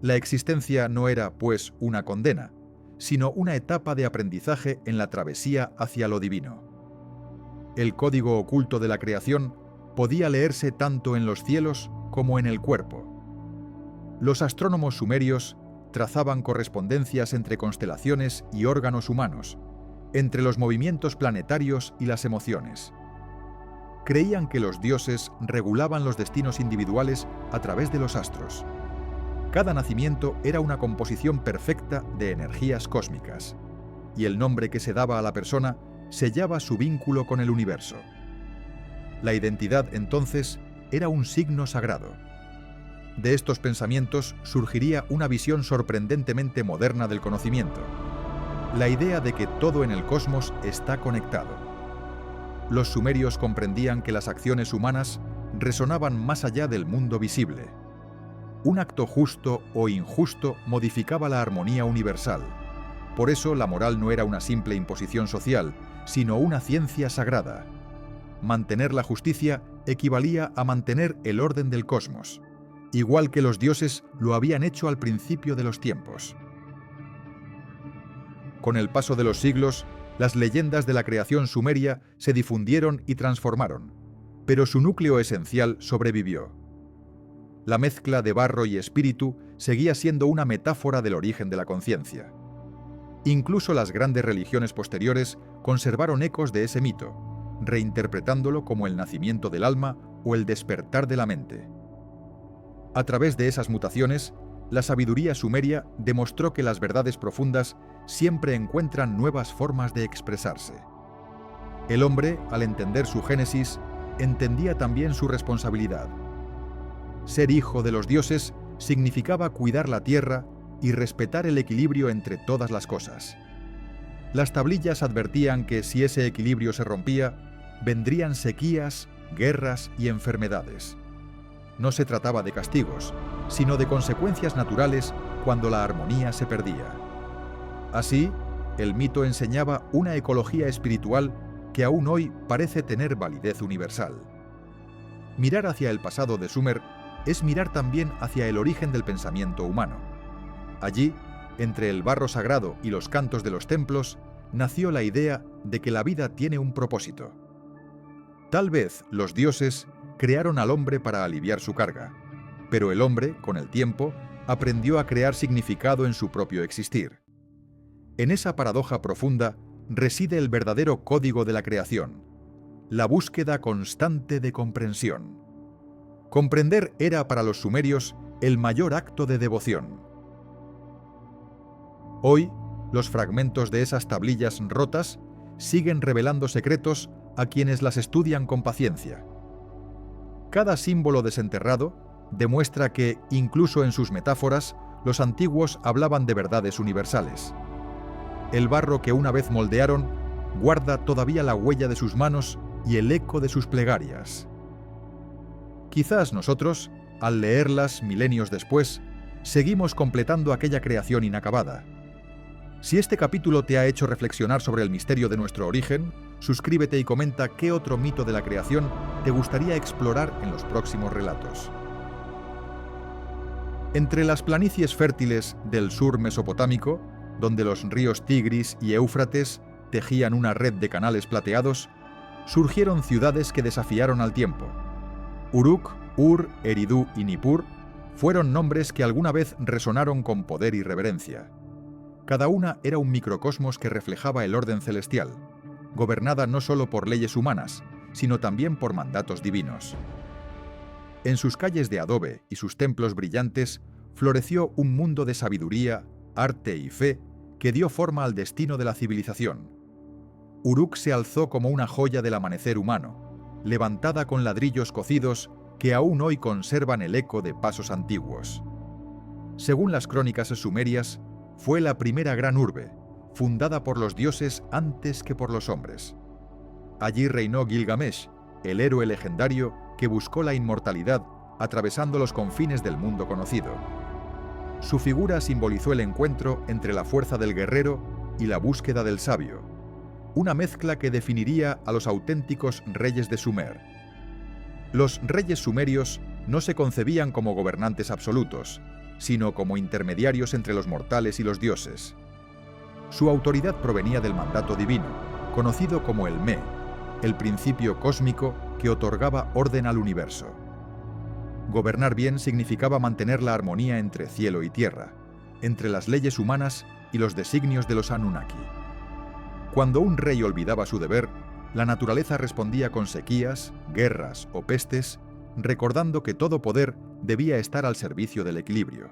La existencia no era, pues, una condena, sino una etapa de aprendizaje en la travesía hacia lo divino. El código oculto de la creación podía leerse tanto en los cielos como en el cuerpo. Los astrónomos sumerios trazaban correspondencias entre constelaciones y órganos humanos, entre los movimientos planetarios y las emociones. Creían que los dioses regulaban los destinos individuales a través de los astros. Cada nacimiento era una composición perfecta de energías cósmicas, y el nombre que se daba a la persona sellaba su vínculo con el universo. La identidad, entonces, era un signo sagrado. De estos pensamientos surgiría una visión sorprendentemente moderna del conocimiento: la idea de que todo en el cosmos está conectado. Los sumerios comprendían que las acciones humanas resonaban más allá del mundo visible. Un acto justo o injusto modificaba la armonía universal. Por eso la moral no era una simple imposición social, sino una ciencia sagrada. Mantener la justicia equivalía a mantener el orden del cosmos, igual que los dioses lo habían hecho al principio de los tiempos. Con el paso de los siglos, las leyendas de la creación sumeria se difundieron y transformaron, pero su núcleo esencial sobrevivió. La mezcla de barro y espíritu seguía siendo una metáfora del origen de la conciencia. Incluso las grandes religiones posteriores conservaron ecos de ese mito, reinterpretándolo como el nacimiento del alma o el despertar de la mente. A través de esas mutaciones, la sabiduría sumeria demostró que las verdades profundas siempre encuentran nuevas formas de expresarse. El hombre, al entender su génesis, entendía también su responsabilidad. Ser hijo de los dioses significaba cuidar la tierra y respetar el equilibrio entre todas las cosas. Las tablillas advertían que si ese equilibrio se rompía, vendrían sequías, guerras y enfermedades. No se trataba de castigos, sino de consecuencias naturales cuando la armonía se perdía. Así, el mito enseñaba una ecología espiritual que aún hoy parece tener validez universal. Mirar hacia el pasado de Sumer es mirar también hacia el origen del pensamiento humano. Allí, entre el barro sagrado y los cantos de los templos, nació la idea de que la vida tiene un propósito. Tal vez los dioses crearon al hombre para aliviar su carga, pero el hombre, con el tiempo, aprendió a crear significado en su propio existir. En esa paradoja profunda reside el verdadero código de la creación, la búsqueda constante de comprensión. Comprender era para los sumerios el mayor acto de devoción. Hoy, los fragmentos de esas tablillas rotas siguen revelando secretos a quienes las estudian con paciencia. Cada símbolo desenterrado demuestra que, incluso en sus metáforas, los antiguos hablaban de verdades universales. El barro que una vez moldearon guarda todavía la huella de sus manos y el eco de sus plegarias. Quizás nosotros, al leerlas milenios después, seguimos completando aquella creación inacabada. Si este capítulo te ha hecho reflexionar sobre el misterio de nuestro origen, suscríbete y comenta qué otro mito de la creación te gustaría explorar en los próximos relatos. Entre las planicies fértiles del sur mesopotámico, donde los ríos Tigris y Éufrates tejían una red de canales plateados, surgieron ciudades que desafiaron al tiempo. Uruk, Ur, Eridu y Nippur fueron nombres que alguna vez resonaron con poder y reverencia. Cada una era un microcosmos que reflejaba el orden celestial, gobernada no solo por leyes humanas, sino también por mandatos divinos. En sus calles de adobe y sus templos brillantes floreció un mundo de sabiduría, arte y fe que dio forma al destino de la civilización. Uruk se alzó como una joya del amanecer humano, levantada con ladrillos cocidos que aún hoy conservan el eco de pasos antiguos. Según las crónicas sumerias, fue la primera gran urbe, fundada por los dioses antes que por los hombres. Allí reinó Gilgamesh, el héroe legendario que buscó la inmortalidad atravesando los confines del mundo conocido. Su figura simbolizó el encuentro entre la fuerza del guerrero y la búsqueda del sabio, una mezcla que definiría a los auténticos reyes de Sumer. Los reyes sumerios no se concebían como gobernantes absolutos, sino como intermediarios entre los mortales y los dioses. Su autoridad provenía del mandato divino, conocido como el Me, el principio cósmico que otorgaba orden al universo. Gobernar bien significaba mantener la armonía entre cielo y tierra, entre las leyes humanas y los designios de los Anunnaki. Cuando un rey olvidaba su deber, la naturaleza respondía con sequías, guerras o pestes, recordando que todo poder debía estar al servicio del equilibrio.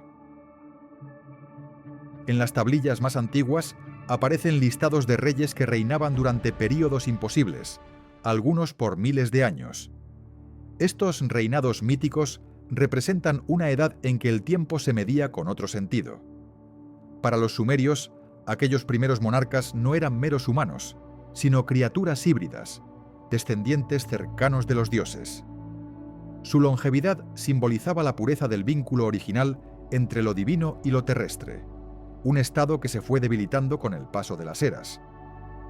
En las tablillas más antiguas aparecen listados de reyes que reinaban durante períodos imposibles, algunos por miles de años. Estos reinados míticos representan una edad en que el tiempo se medía con otro sentido. Para los sumerios, aquellos primeros monarcas no eran meros humanos, sino criaturas híbridas, descendientes cercanos de los dioses. Su longevidad simbolizaba la pureza del vínculo original entre lo divino y lo terrestre, un estado que se fue debilitando con el paso de las eras.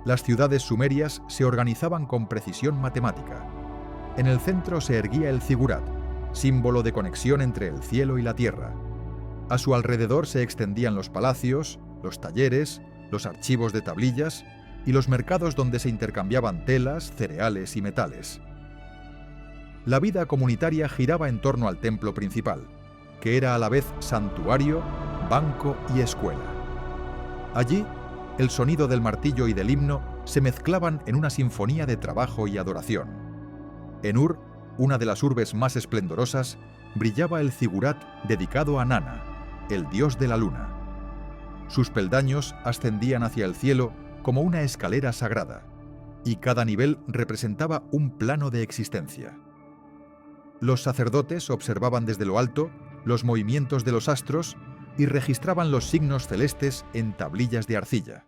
Las ciudades sumerias se organizaban con precisión matemática. En el centro se erguía el zigurat, símbolo de conexión entre el cielo y la tierra. A su alrededor se extendían los palacios, los talleres, los archivos de tablillas y los mercados donde se intercambiaban telas, cereales y metales. La vida comunitaria giraba en torno al templo principal, que era a la vez santuario, banco y escuela. Allí, el sonido del martillo y del himno se mezclaban en una sinfonía de trabajo y adoración. En Ur, una de las urbes más esplendorosas, brillaba el zigurat dedicado a Nana, el dios de la luna. Sus peldaños ascendían hacia el cielo como una escalera sagrada, y cada nivel representaba un plano de existencia. Los sacerdotes observaban desde lo alto los movimientos de los astros y registraban los signos celestes en tablillas de arcilla.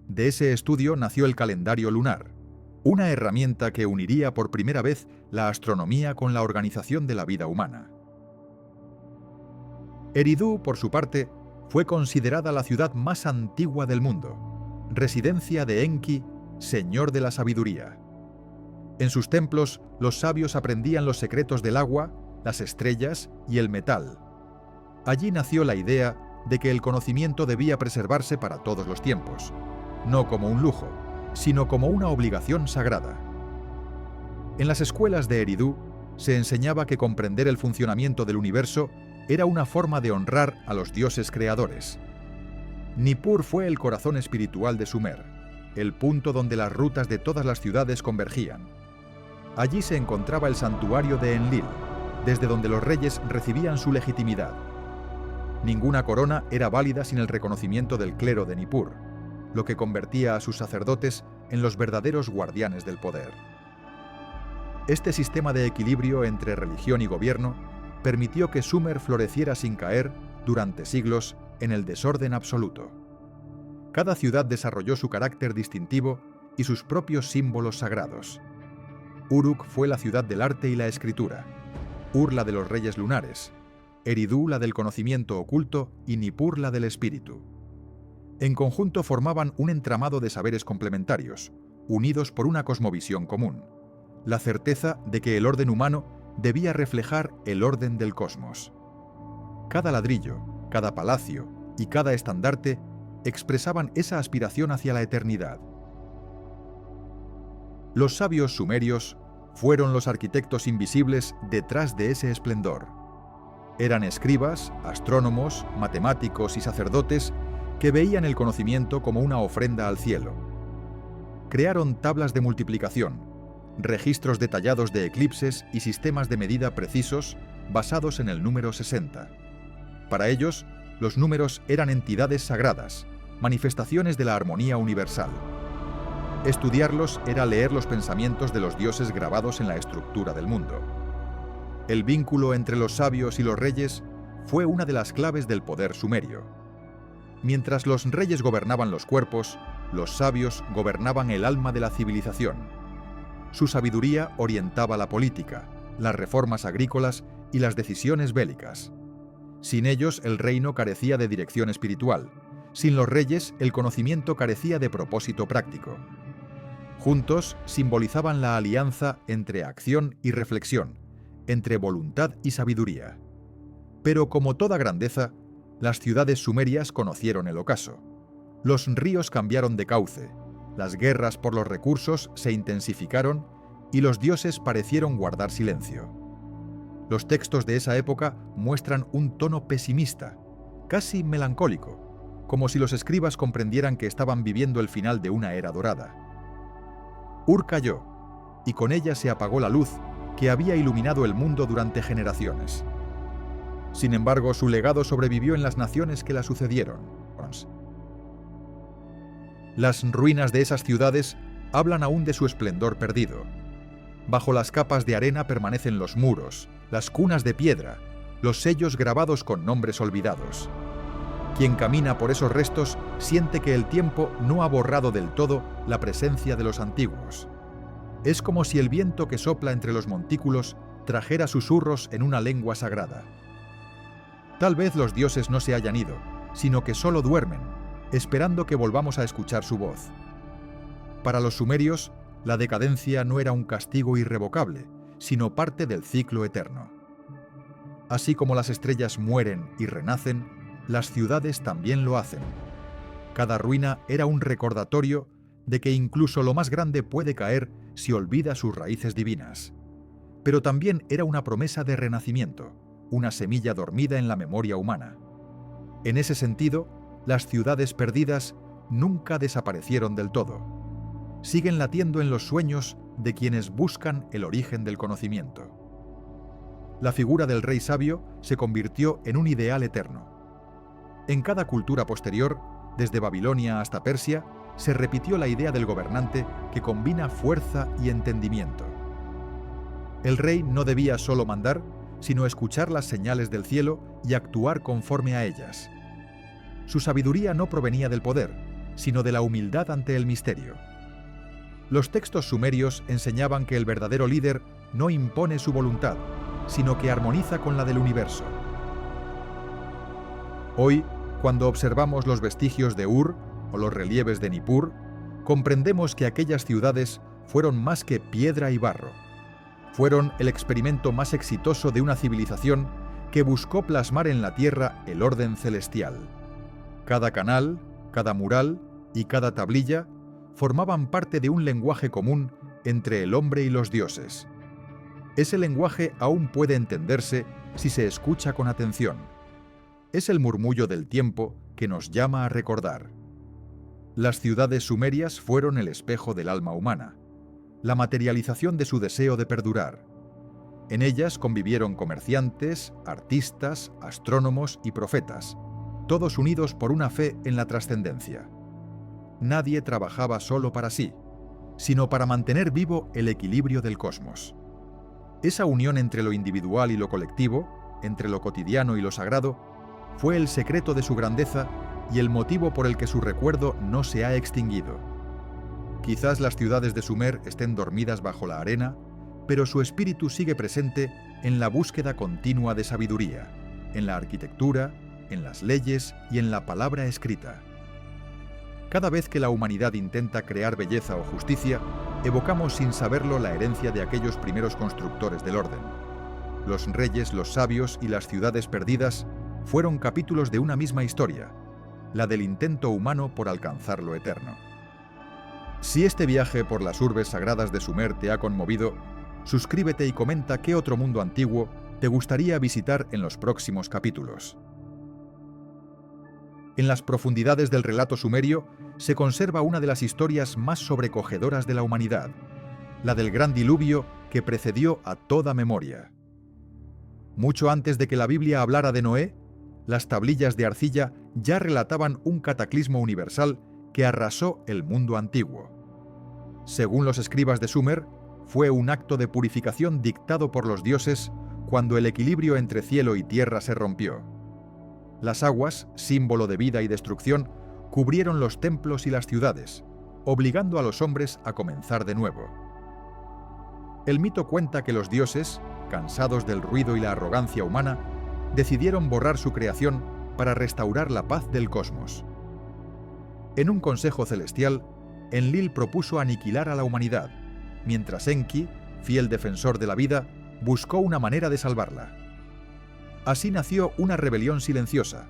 De ese estudio nació el calendario lunar, una herramienta que uniría por primera vez la astronomía con la organización de la vida humana. Eridu, por su parte, fue considerada la ciudad más antigua del mundo, residencia de Enki, señor de la sabiduría. En sus templos, los sabios aprendían los secretos del agua, las estrellas y el metal. Allí nació la idea de que el conocimiento debía preservarse para todos los tiempos, no como un lujo, sino como una obligación sagrada. En las escuelas de Eridu se enseñaba que comprender el funcionamiento del universo era una forma de honrar a los dioses creadores. Nippur fue el corazón espiritual de Sumer, el punto donde las rutas de todas las ciudades convergían. Allí se encontraba el santuario de Enlil, desde donde los reyes recibían su legitimidad. Ninguna corona era válida sin el reconocimiento del clero de Nippur, lo que convertía a sus sacerdotes en los verdaderos guardianes del poder. Este sistema de equilibrio entre religión y gobierno permitió que Sumer floreciera sin caer, durante siglos, en el desorden absoluto. Cada ciudad desarrolló su carácter distintivo y sus propios símbolos sagrados. Uruk fue la ciudad del arte y la escritura, Ur la de los reyes lunares, Eridu la del conocimiento oculto y Nippur la del espíritu. En conjunto formaban un entramado de saberes complementarios, unidos por una cosmovisión común, la certeza de que el orden humano debía reflejar el orden del cosmos. Cada ladrillo, cada palacio y cada estandarte expresaban esa aspiración hacia la eternidad. Los sabios sumerios fueron los arquitectos invisibles detrás de ese esplendor. Eran escribas, astrónomos, matemáticos y sacerdotes que veían el conocimiento como una ofrenda al cielo. Crearon tablas de multiplicación, registros detallados de eclipses y sistemas de medida precisos basados en el número 60. Para ellos, los números eran entidades sagradas, manifestaciones de la armonía universal. Estudiarlos era leer los pensamientos de los dioses grabados en la estructura del mundo. El vínculo entre los sabios y los reyes fue una de las claves del poder sumerio. Mientras los reyes gobernaban los cuerpos, los sabios gobernaban el alma de la civilización. Su sabiduría orientaba la política, las reformas agrícolas y las decisiones bélicas. Sin ellos, el reino carecía de dirección espiritual. Sin los reyes, el conocimiento carecía de propósito práctico. Juntos simbolizaban la alianza entre acción y reflexión, entre voluntad y sabiduría. Pero como toda grandeza, las ciudades sumerias conocieron el ocaso. Los ríos cambiaron de cauce, las guerras por los recursos se intensificaron y los dioses parecieron guardar silencio. Los textos de esa época muestran un tono pesimista, casi melancólico, como si los escribas comprendieran que estaban viviendo el final de una era dorada. Ur cayó, y con ella se apagó la luz que había iluminado el mundo durante generaciones. Sin embargo, su legado sobrevivió en las naciones que la sucedieron. Las ruinas de esas ciudades hablan aún de su esplendor perdido. Bajo las capas de arena permanecen los muros, las cunas de piedra, los sellos grabados con nombres olvidados. Quien camina por esos restos siente que el tiempo no ha borrado del todo la presencia de los antiguos. Es como si el viento que sopla entre los montículos trajera susurros en una lengua sagrada. Tal vez los dioses no se hayan ido, sino que solo duermen, esperando que volvamos a escuchar su voz. Para los sumerios, la decadencia no era un castigo irrevocable, sino parte del ciclo eterno. Así como las estrellas mueren y renacen, las ciudades también lo hacen. Cada ruina era un recordatorio de que incluso lo más grande puede caer si olvida sus raíces divinas. Pero también era una promesa de renacimiento, una semilla dormida en la memoria humana. En ese sentido, las ciudades perdidas nunca desaparecieron del todo. Siguen latiendo en los sueños de quienes buscan el origen del conocimiento. La figura del rey sabio se convirtió en un ideal eterno. En cada cultura posterior, desde Babilonia hasta Persia, se repitió la idea del gobernante que combina fuerza y entendimiento. El rey no debía solo mandar, sino escuchar las señales del cielo y actuar conforme a ellas. Su sabiduría no provenía del poder, sino de la humildad ante el misterio. Los textos sumerios enseñaban que el verdadero líder no impone su voluntad, sino que armoniza con la del universo. Hoy, cuando observamos los vestigios de Ur o los relieves de Nippur, comprendemos que aquellas ciudades fueron más que piedra y barro. Fueron el experimento más exitoso de una civilización que buscó plasmar en la tierra el orden celestial. Cada canal, cada mural y cada tablilla formaban parte de un lenguaje común entre el hombre y los dioses. Ese lenguaje aún puede entenderse si se escucha con atención. Es el murmullo del tiempo que nos llama a recordar. Las ciudades sumerias fueron el espejo del alma humana, la materialización de su deseo de perdurar. En ellas convivieron comerciantes, artistas, astrónomos y profetas, todos unidos por una fe en la trascendencia. Nadie trabajaba solo para sí, sino para mantener vivo el equilibrio del cosmos. Esa unión entre lo individual y lo colectivo, entre lo cotidiano y lo sagrado, fue el secreto de su grandeza y el motivo por el que su recuerdo no se ha extinguido. Quizás las ciudades de Sumer estén dormidas bajo la arena, pero su espíritu sigue presente en la búsqueda continua de sabiduría, en la arquitectura, en las leyes y en la palabra escrita. Cada vez que la humanidad intenta crear belleza o justicia, evocamos sin saberlo la herencia de aquellos primeros constructores del orden. Los reyes, los sabios y las ciudades perdidas fueron capítulos de una misma historia, la del intento humano por alcanzar lo eterno. Si este viaje por las urbes sagradas de Sumer te ha conmovido, suscríbete y comenta qué otro mundo antiguo te gustaría visitar en los próximos capítulos. En las profundidades del relato sumerio se conserva una de las historias más sobrecogedoras de la humanidad, la del gran diluvio que precedió a toda memoria. Mucho antes de que la Biblia hablara de Noé, las tablillas de arcilla ya relataban un cataclismo universal que arrasó el mundo antiguo. Según los escribas de Sumer, fue un acto de purificación dictado por los dioses cuando el equilibrio entre cielo y tierra se rompió. Las aguas, símbolo de vida y destrucción, cubrieron los templos y las ciudades, obligando a los hombres a comenzar de nuevo. El mito cuenta que los dioses, cansados del ruido y la arrogancia humana, decidieron borrar su creación para restaurar la paz del cosmos. En un consejo celestial, Enlil propuso aniquilar a la humanidad, mientras Enki, fiel defensor de la vida, buscó una manera de salvarla. Así nació una rebelión silenciosa,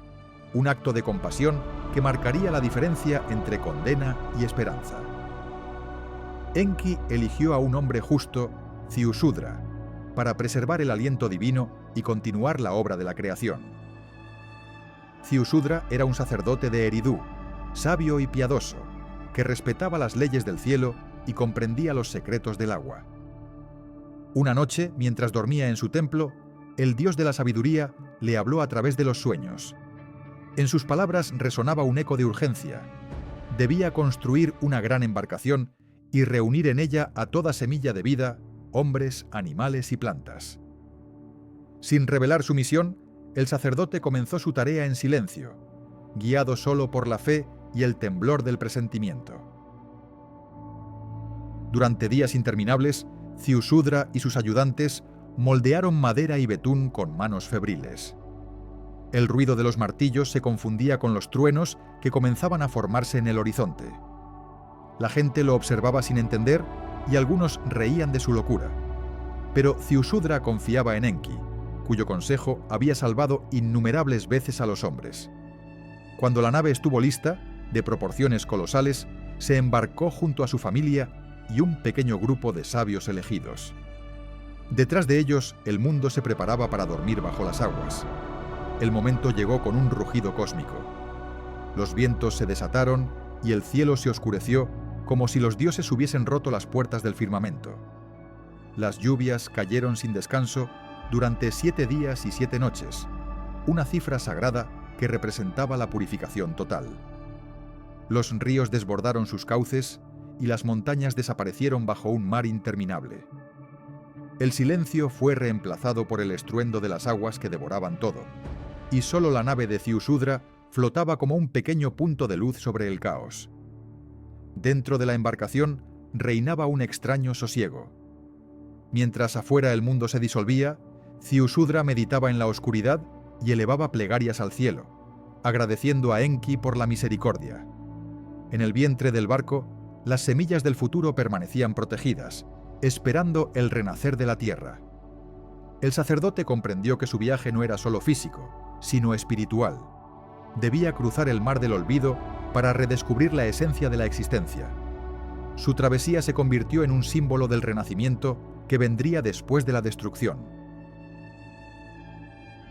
un acto de compasión que marcaría la diferencia entre condena y esperanza. Enki eligió a un hombre justo, Ziusudra, para preservar el aliento divino y continuar la obra de la creación. Ziusudra era un sacerdote de Eridu, sabio y piadoso, que respetaba las leyes del cielo y comprendía los secretos del agua. Una noche, mientras dormía en su templo, el dios de la sabiduría le habló a través de los sueños. En sus palabras resonaba un eco de urgencia. Debía construir una gran embarcación y reunir en ella a toda semilla de vida, hombres, animales y plantas. Sin revelar su misión, el sacerdote comenzó su tarea en silencio, guiado solo por la fe y el temblor del presentimiento. Durante días interminables, Ziusudra y sus ayudantes moldearon madera y betún con manos febriles. El ruido de los martillos se confundía con los truenos que comenzaban a formarse en el horizonte. La gente lo observaba sin entender y algunos reían de su locura. Pero Ziusudra confiaba en Enki, cuyo consejo había salvado innumerables veces a los hombres. Cuando la nave estuvo lista, de proporciones colosales, se embarcó junto a su familia y un pequeño grupo de sabios elegidos. Detrás de ellos, el mundo se preparaba para dormir bajo las aguas. El momento llegó con un rugido cósmico. Los vientos se desataron y el cielo se oscureció como si los dioses hubiesen roto las puertas del firmamento. Las lluvias cayeron sin descanso durante 7 días y 7 noches, una cifra sagrada que representaba la purificación total. Los ríos desbordaron sus cauces y las montañas desaparecieron bajo un mar interminable. El silencio fue reemplazado por el estruendo de las aguas que devoraban todo, y solo la nave de Ziusudra flotaba como un pequeño punto de luz sobre el caos. Dentro de la embarcación reinaba un extraño sosiego. Mientras afuera el mundo se disolvía, Ziusudra meditaba en la oscuridad y elevaba plegarias al cielo, agradeciendo a Enki por la misericordia. En el vientre del barco, las semillas del futuro permanecían protegidas, esperando el renacer de la tierra. El sacerdote comprendió que su viaje no era solo físico, sino espiritual. Debía cruzar el mar del olvido para redescubrir la esencia de la existencia. Su travesía se convirtió en un símbolo del renacimiento que vendría después de la destrucción.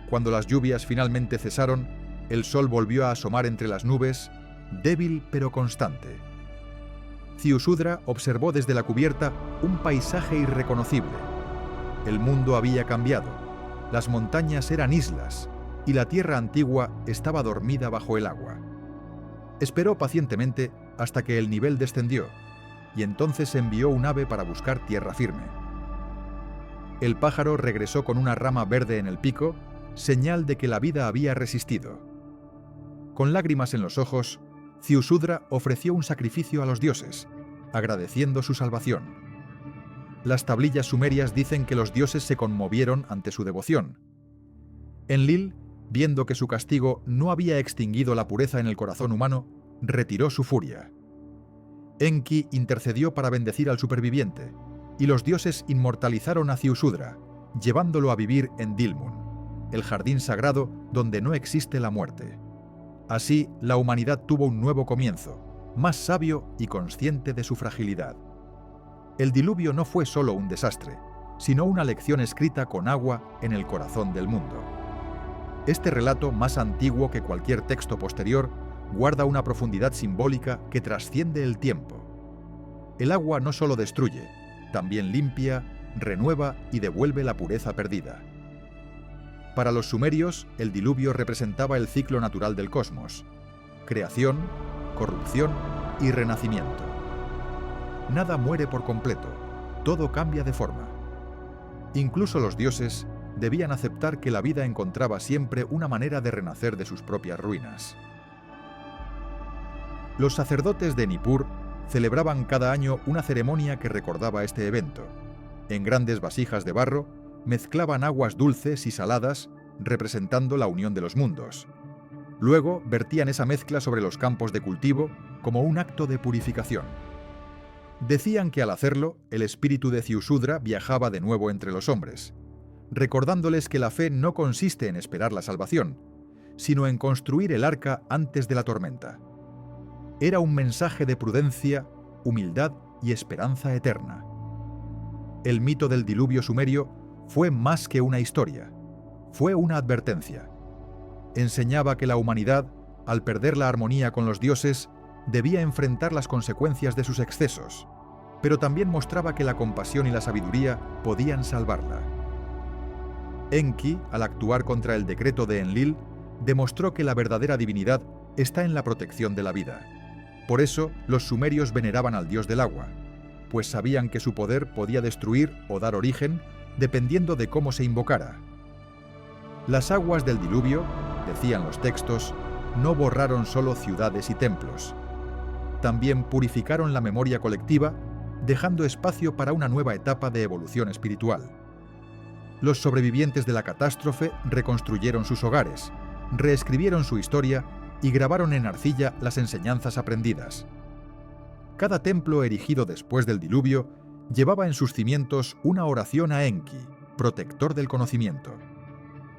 Cuando las lluvias finalmente cesaron, el sol volvió a asomar entre las nubes, débil pero constante. Ziusudra observó desde la cubierta un paisaje irreconocible. El mundo había cambiado, las montañas eran islas y la tierra antigua estaba dormida bajo el agua. Esperó pacientemente hasta que el nivel descendió, y entonces envió un ave para buscar tierra firme. El pájaro regresó con una rama verde en el pico, señal de que la vida había resistido. Con lágrimas en los ojos, Ziusudra ofreció un sacrificio a los dioses, agradeciendo su salvación. Las tablillas sumerias dicen que los dioses se conmovieron ante su devoción. Enlil, viendo que su castigo no había extinguido la pureza en el corazón humano, retiró su furia. Enki intercedió para bendecir al superviviente, y los dioses inmortalizaron a Ziusudra, llevándolo a vivir en Dilmun, el jardín sagrado donde no existe la muerte. Así, la humanidad tuvo un nuevo comienzo, más sabio y consciente de su fragilidad. El diluvio no fue solo un desastre, sino una lección escrita con agua en el corazón del mundo. Este relato, más antiguo que cualquier texto posterior, guarda una profundidad simbólica que trasciende el tiempo. El agua no solo destruye, también limpia, renueva y devuelve la pureza perdida. Para los sumerios, el diluvio representaba el ciclo natural del cosmos: creación, corrupción y renacimiento. Nada muere por completo, todo cambia de forma. Incluso los dioses debían aceptar que la vida encontraba siempre una manera de renacer de sus propias ruinas. Los sacerdotes de Nippur celebraban cada año una ceremonia que recordaba este evento. En grandes vasijas de barro, mezclaban aguas dulces y saladas, representando la unión de los mundos. Luego vertían esa mezcla sobre los campos de cultivo como un acto de purificación. Decían que al hacerlo, el espíritu de Ziusudra viajaba de nuevo entre los hombres, recordándoles que la fe no consiste en esperar la salvación, sino en construir el arca antes de la tormenta. Era un mensaje de prudencia, humildad y esperanza eterna. El mito del diluvio sumerio fue más que una historia, fue una advertencia. Enseñaba que la humanidad, al perder la armonía con los dioses, debía enfrentar las consecuencias de sus excesos, pero también mostraba que la compasión y la sabiduría podían salvarla. Enki, al actuar contra el decreto de Enlil, demostró que la verdadera divinidad está en la protección de la vida. Por eso, los sumerios veneraban al dios del agua, pues sabían que su poder podía destruir o dar origen dependiendo de cómo se invocara. Las aguas del diluvio, decían los textos, no borraron solo ciudades y templos. También purificaron la memoria colectiva, dejando espacio para una nueva etapa de evolución espiritual. Los sobrevivientes de la catástrofe reconstruyeron sus hogares, reescribieron su historia y grabaron en arcilla las enseñanzas aprendidas. Cada templo erigido después del diluvio llevaba en sus cimientos una oración a Enki, protector del conocimiento.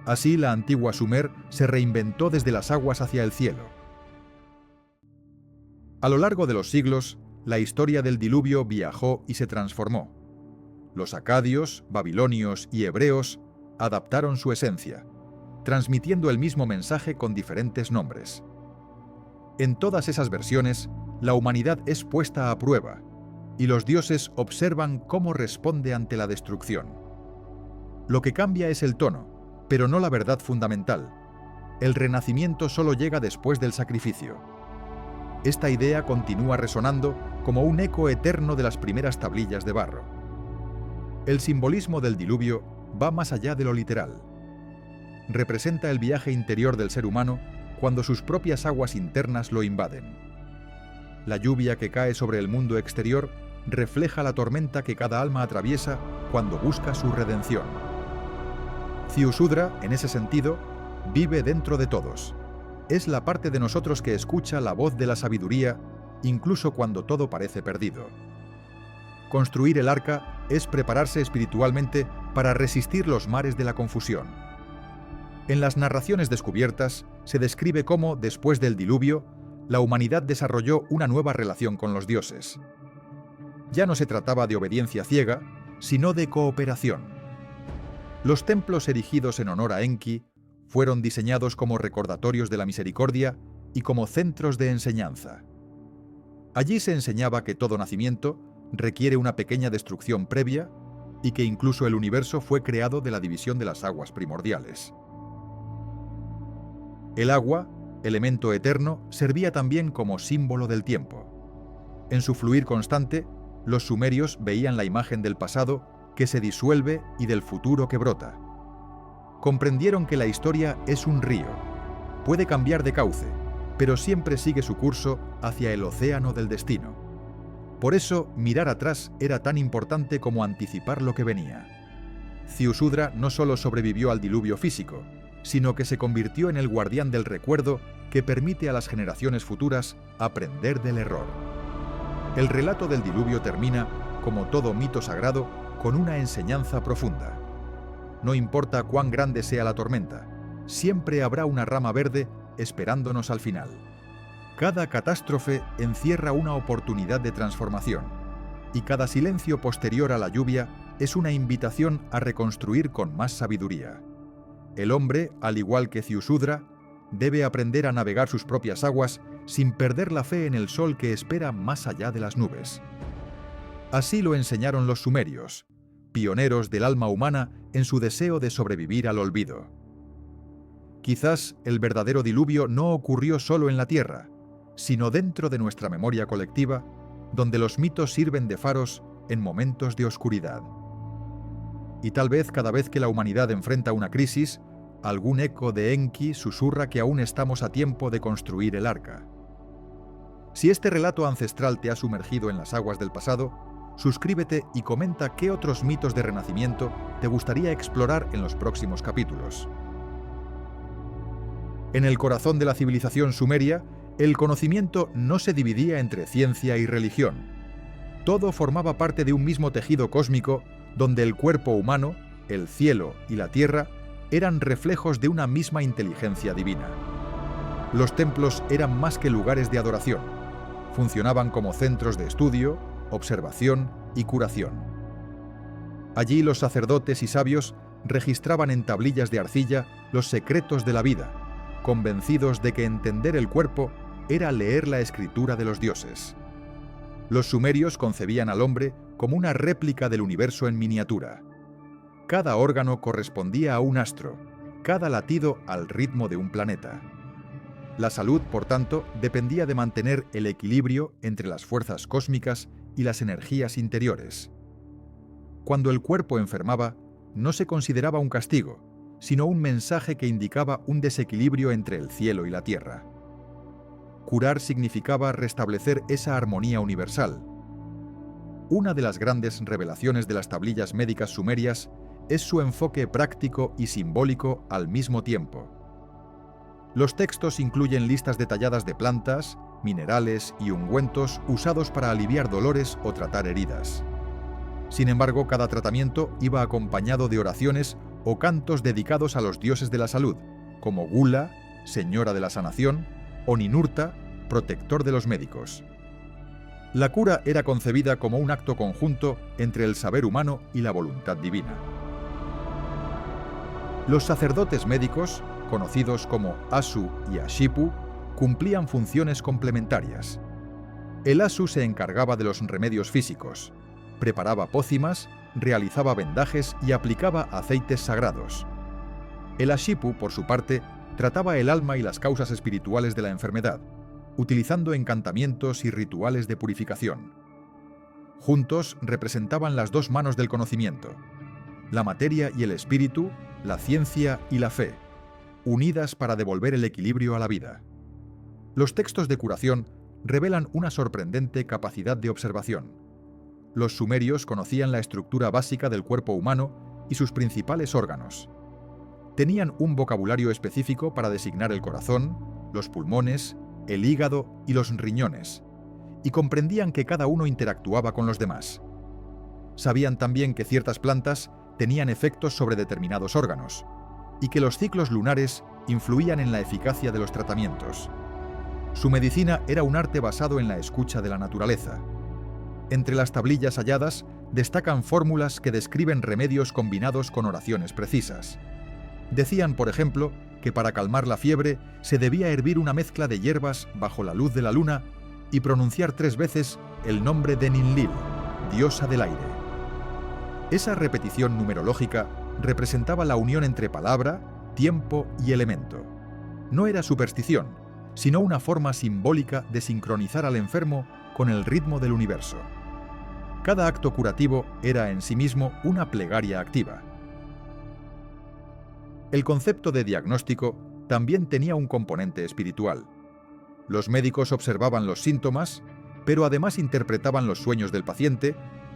Así la antigua Sumer se reinventó desde las aguas hacia el cielo. A lo largo de los siglos, la historia del diluvio viajó y se transformó. Los acadios, babilonios y hebreos adaptaron su esencia, transmitiendo el mismo mensaje con diferentes nombres. En todas esas versiones, la humanidad es puesta a prueba, y los dioses observan cómo responde ante la destrucción. Lo que cambia es el tono, pero no la verdad fundamental. El renacimiento solo llega después del sacrificio. esta idea continúa resonando como un eco eterno de las primeras tablillas de barro. El simbolismo del diluvio va más allá de lo literal. Representa el viaje interior del ser humano cuando sus propias aguas internas lo invaden. La lluvia que cae sobre el mundo exterior refleja la tormenta que cada alma atraviesa cuando busca su redención. Ziusudra, en ese sentido, vive dentro de todos. Es la parte de nosotros que escucha la voz de la sabiduría, incluso cuando todo parece perdido. Construir el arca es prepararse espiritualmente para resistir los mares de la confusión. En las narraciones descubiertas se describe cómo, después del diluvio, la humanidad desarrolló una nueva relación con los dioses. Ya no se trataba de obediencia ciega, sino de cooperación. Los templos erigidos en honor a Enki fueron diseñados como recordatorios de la misericordia y como centros de enseñanza. Allí se enseñaba que todo nacimiento requiere una pequeña destrucción previa y que incluso el universo fue creado de la división de las aguas primordiales. El agua, elemento eterno, servía también como símbolo del tiempo. En su fluir constante, los sumerios veían la imagen del pasado que se disuelve y del futuro que brota. Comprendieron que la historia es un río. Puede cambiar de cauce, pero siempre sigue su curso hacia el océano del destino. Por eso, mirar atrás era tan importante como anticipar lo que venía. Ziusudra no solo sobrevivió al diluvio físico, sino que se convirtió en el guardián del recuerdo que permite a las generaciones futuras aprender del error. El relato del diluvio termina, como todo mito sagrado, con una enseñanza profunda. No importa cuán grande sea la tormenta, siempre habrá una rama verde esperándonos al final. Cada catástrofe encierra una oportunidad de transformación, y cada silencio posterior a la lluvia es una invitación a reconstruir con más sabiduría. El hombre, al igual que Ziusudra, debe aprender a navegar sus propias aguas sin perder la fe en el sol que espera más allá de las nubes. Así lo enseñaron los sumerios, pioneros del alma humana en su deseo de sobrevivir al olvido. Quizás el verdadero diluvio no ocurrió solo en la Tierra, sino dentro de nuestra memoria colectiva, donde los mitos sirven de faros en momentos de oscuridad. Y tal vez cada vez que la humanidad enfrenta una crisis, algún eco de Enki susurra que aún estamos a tiempo de construir el arca. Si este relato ancestral te ha sumergido en las aguas del pasado, suscríbete y comenta qué otros mitos de renacimiento te gustaría explorar en los próximos capítulos. En el corazón de la civilización sumeria, el conocimiento no se dividía entre ciencia y religión. Todo formaba parte de un mismo tejido cósmico donde el cuerpo humano, el cielo y la tierra eran reflejos de una misma inteligencia divina. Los templos eran más que lugares de adoración. Funcionaban como centros de estudio, observación y curación. Allí los sacerdotes y sabios registraban en tablillas de arcilla los secretos de la vida, convencidos de que entender el cuerpo era leer la escritura de los dioses. Los sumerios concebían al hombre como una réplica del universo en miniatura. Cada órgano correspondía a un astro, cada latido al ritmo de un planeta. La salud, por tanto, dependía de mantener el equilibrio entre las fuerzas cósmicas y las energías interiores. Cuando el cuerpo enfermaba, no se consideraba un castigo, sino un mensaje que indicaba un desequilibrio entre el cielo y la tierra. Curar significaba restablecer esa armonía universal. Una de las grandes revelaciones de las tablillas médicas sumerias es su enfoque práctico y simbólico al mismo tiempo. Los textos incluyen listas detalladas de plantas, minerales y ungüentos usados para aliviar dolores o tratar heridas. Sin embargo, cada tratamiento iba acompañado de oraciones o cantos dedicados a los dioses de la salud, como Gula, señora de la sanación, o Ninurta, protector de los médicos. La cura era concebida como un acto conjunto entre el saber humano y la voluntad divina. Los sacerdotes médicos, conocidos como Asu y Ashipu, cumplían funciones complementarias. El Asu se encargaba de los remedios físicos, preparaba pócimas, realizaba vendajes y aplicaba aceites sagrados. El Ashipu, por su parte, trataba el alma y las causas espirituales de la enfermedad, utilizando encantamientos y rituales de purificación. Juntos representaban las dos manos del conocimiento, la materia y el espíritu, la ciencia y la fe, unidas para devolver el equilibrio a la vida. Los textos de curación revelan una sorprendente capacidad de observación. Los sumerios conocían la estructura básica del cuerpo humano y sus principales órganos. Tenían un vocabulario específico para designar el corazón, los pulmones, el hígado y los riñones, y comprendían que cada uno interactuaba con los demás. Sabían también que ciertas plantas tenían efectos sobre determinados órganos, y que los ciclos lunares influían en la eficacia de los tratamientos. Su medicina era un arte basado en la escucha de la naturaleza. Entre las tablillas halladas destacan fórmulas que describen remedios combinados con oraciones precisas. Decían, por ejemplo, que para calmar la fiebre se debía hervir una mezcla de hierbas bajo la luz de la luna y pronunciar 3 veces el nombre de Ninlil, diosa del aire. Esa repetición numerológica representaba la unión entre palabra, tiempo y elemento. No era superstición, sino una forma simbólica de sincronizar al enfermo con el ritmo del universo. Cada acto curativo era en sí mismo una plegaria activa. El concepto de diagnóstico también tenía un componente espiritual. Los médicos observaban los síntomas, pero además interpretaban los sueños del paciente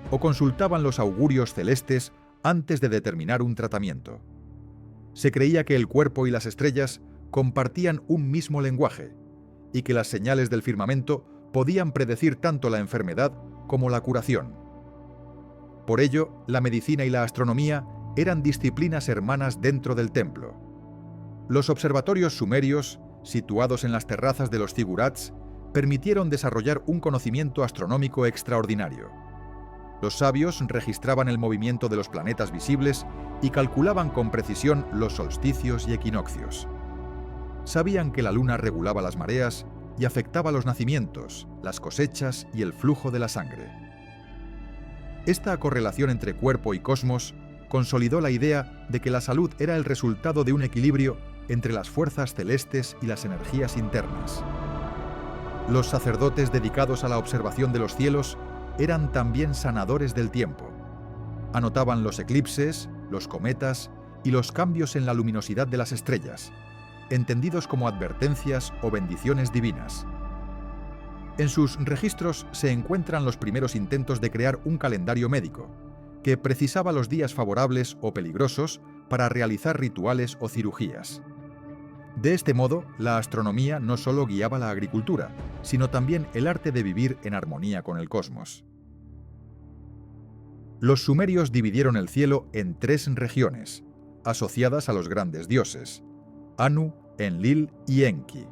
o consultaban los augurios celestes antes de determinar un tratamiento. Se creía que el cuerpo y las estrellas compartían un mismo lenguaje y que las señales del firmamento podían predecir tanto la enfermedad como la curación. Por ello, la medicina y la astronomía eran disciplinas hermanas dentro del templo. Los observatorios sumerios, situados en las terrazas de los zigurats, permitieron desarrollar un conocimiento astronómico extraordinario. Los sabios registraban el movimiento de los planetas visibles y calculaban con precisión los solsticios y equinoccios. Sabían que la luna regulaba las mareas y afectaba los nacimientos, las cosechas y el flujo de la sangre. Esta correlación entre cuerpo y cosmos consolidó la idea de que la salud era el resultado de un equilibrio entre las fuerzas celestes y las energías internas. Los sacerdotes dedicados a la observación de los cielos eran también sanadores del tiempo. Anotaban los eclipses, los cometas y los cambios en la luminosidad de las estrellas, entendidos como advertencias o bendiciones divinas. En sus registros se encuentran los primeros intentos de crear un calendario médico, que precisaba los días favorables o peligrosos para realizar rituales o cirugías. De este modo, la astronomía no solo guiaba la agricultura, sino también el arte de vivir en armonía con el cosmos. Los sumerios dividieron el cielo en 3 regiones, asociadas a los grandes dioses: Anu, Enlil y Enki.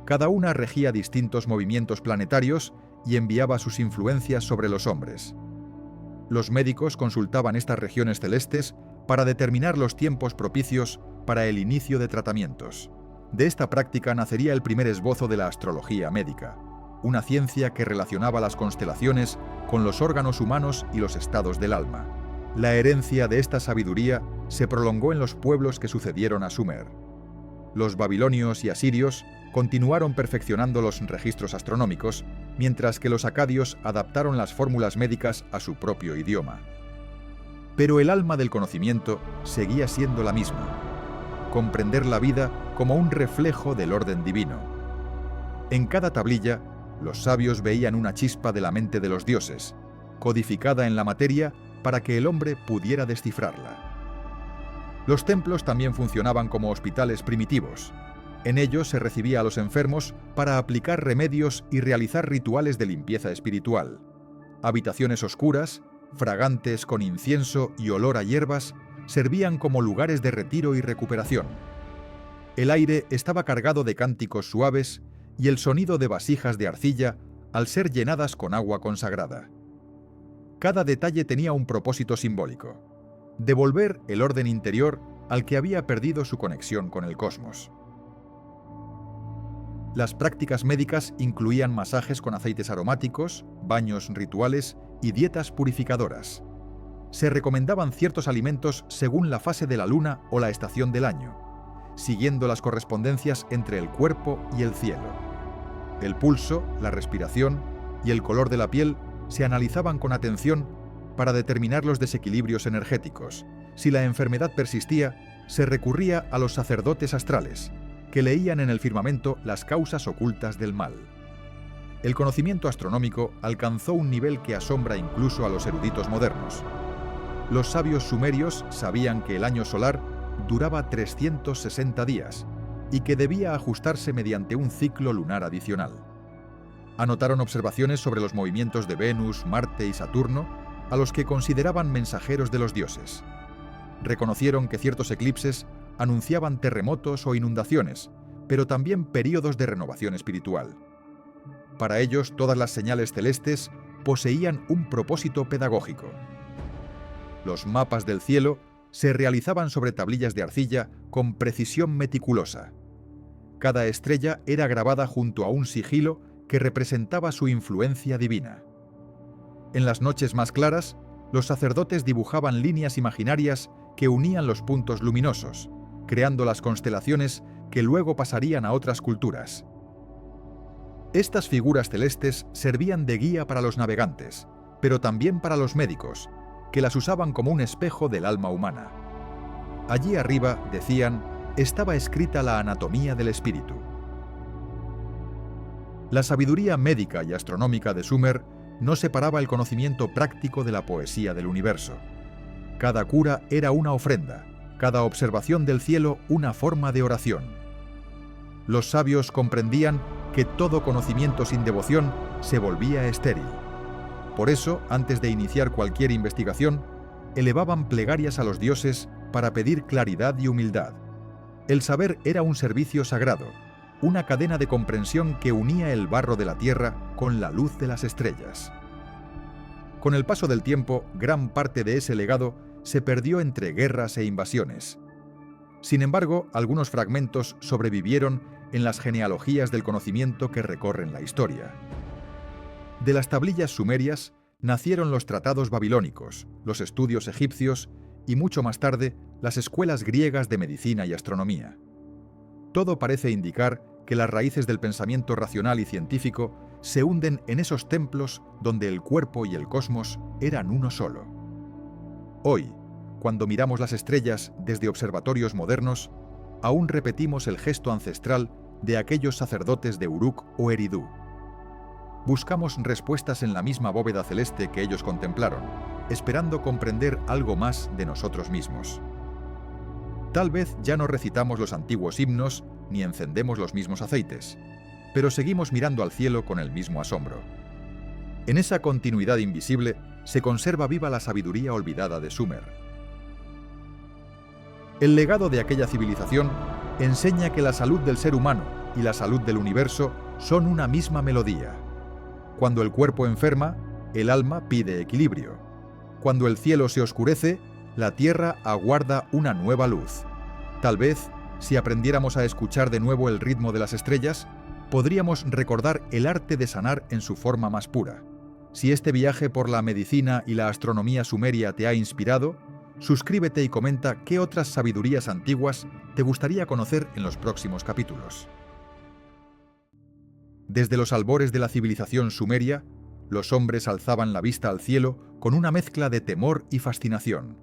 Cada una regía distintos movimientos planetarios y enviaba sus influencias sobre los hombres. Los médicos consultaban estas regiones celestes para determinar los tiempos propicios para el inicio de tratamientos. De esta práctica nacería el primer esbozo de la astrología médica, una ciencia que relacionaba las constelaciones con los órganos humanos y los estados del alma. La herencia de esta sabiduría se prolongó en los pueblos que sucedieron a Sumer. Los babilonios y asirios continuaron perfeccionando los registros astronómicos, mientras que los acadios adaptaron las fórmulas médicas a su propio idioma. Pero el alma del conocimiento seguía siendo la misma: comprender la vida como un reflejo del orden divino. En cada tablilla, los sabios veían una chispa de la mente de los dioses, codificada en la materia para que el hombre pudiera descifrarla. Los templos también funcionaban como hospitales primitivos. En ellos se recibía a los enfermos para aplicar remedios y realizar rituales de limpieza espiritual. Habitaciones oscuras, fragantes con incienso y olor a hierbas, servían como lugares de retiro y recuperación. El aire estaba cargado de cánticos suaves y el sonido de vasijas de arcilla al ser llenadas con agua consagrada. Cada detalle tenía un propósito simbólico: devolver el orden interior al que había perdido su conexión con el cosmos. Las prácticas médicas incluían masajes con aceites aromáticos, baños rituales y dietas purificadoras. Se recomendaban ciertos alimentos según la fase de la luna o la estación del año, siguiendo las correspondencias entre el cuerpo y el cielo. El pulso, la respiración y el color de la piel se analizaban con atención para determinar los desequilibrios energéticos. Si la enfermedad persistía, se recurría a los sacerdotes astrales, que leían en el firmamento las causas ocultas del mal. El conocimiento astronómico alcanzó un nivel que asombra incluso a los eruditos modernos. Los sabios sumerios sabían que el año solar duraba 360 días y que debía ajustarse mediante un ciclo lunar adicional. Anotaron observaciones sobre los movimientos de Venus, Marte y Saturno, a los que consideraban mensajeros de los dioses. Reconocieron que ciertos eclipses anunciaban terremotos o inundaciones, pero también períodos de renovación espiritual. Para ellos, todas las señales celestes poseían un propósito pedagógico. Los mapas del cielo se realizaban sobre tablillas de arcilla con precisión meticulosa. Cada estrella era grabada junto a un sigilo que representaba su influencia divina. En las noches más claras, los sacerdotes dibujaban líneas imaginarias que unían los puntos luminosos, creando las constelaciones que luego pasarían a otras culturas. Estas figuras celestes servían de guía para los navegantes, pero también para los médicos, que las usaban como un espejo del alma humana. Allí arriba, decían, estaba escrita la anatomía del espíritu. La sabiduría médica y astronómica de Sumer no separaba el conocimiento práctico de la poesía del universo. Cada cura era una ofrenda, cada observación del cielo una forma de oración. Los sabios comprendían que todo conocimiento sin devoción se volvía estéril. Por eso, antes de iniciar cualquier investigación, elevaban plegarias a los dioses para pedir claridad y humildad. El saber era un servicio sagrado, una cadena de comprensión que unía el barro de la tierra con la luz de las estrellas. Con el paso del tiempo, gran parte de ese legado se perdió entre guerras e invasiones. Sin embargo, algunos fragmentos sobrevivieron en las genealogías del conocimiento que recorren la historia. De las tablillas sumerias nacieron los tratados babilónicos, los estudios egipcios y mucho más tarde las escuelas griegas de medicina y astronomía. Todo parece indicar que las raíces del pensamiento racional y científico se hunden en esos templos donde el cuerpo y el cosmos eran uno solo. Hoy, cuando miramos las estrellas desde observatorios modernos, aún repetimos el gesto ancestral de aquellos sacerdotes de Uruk o Eridu. Buscamos respuestas en la misma bóveda celeste que ellos contemplaron, esperando comprender algo más de nosotros mismos. Tal vez ya no recitamos los antiguos himnos ni encendemos los mismos aceites, pero seguimos mirando al cielo con el mismo asombro. En esa continuidad invisible se conserva viva la sabiduría olvidada de Sumer. El legado de aquella civilización enseña que la salud del ser humano y la salud del universo son una misma melodía. Cuando el cuerpo enferma, el alma pide equilibrio. Cuando el cielo se oscurece, la tierra aguarda una nueva luz. Tal vez, si aprendiéramos a escuchar de nuevo el ritmo de las estrellas, podríamos recordar el arte de sanar en su forma más pura. Si este viaje por la medicina y la astronomía sumeria te ha inspirado, suscríbete y comenta qué otras sabidurías antiguas te gustaría conocer en los próximos capítulos. Desde los albores de la civilización sumeria, los hombres alzaban la vista al cielo con una mezcla de temor y fascinación.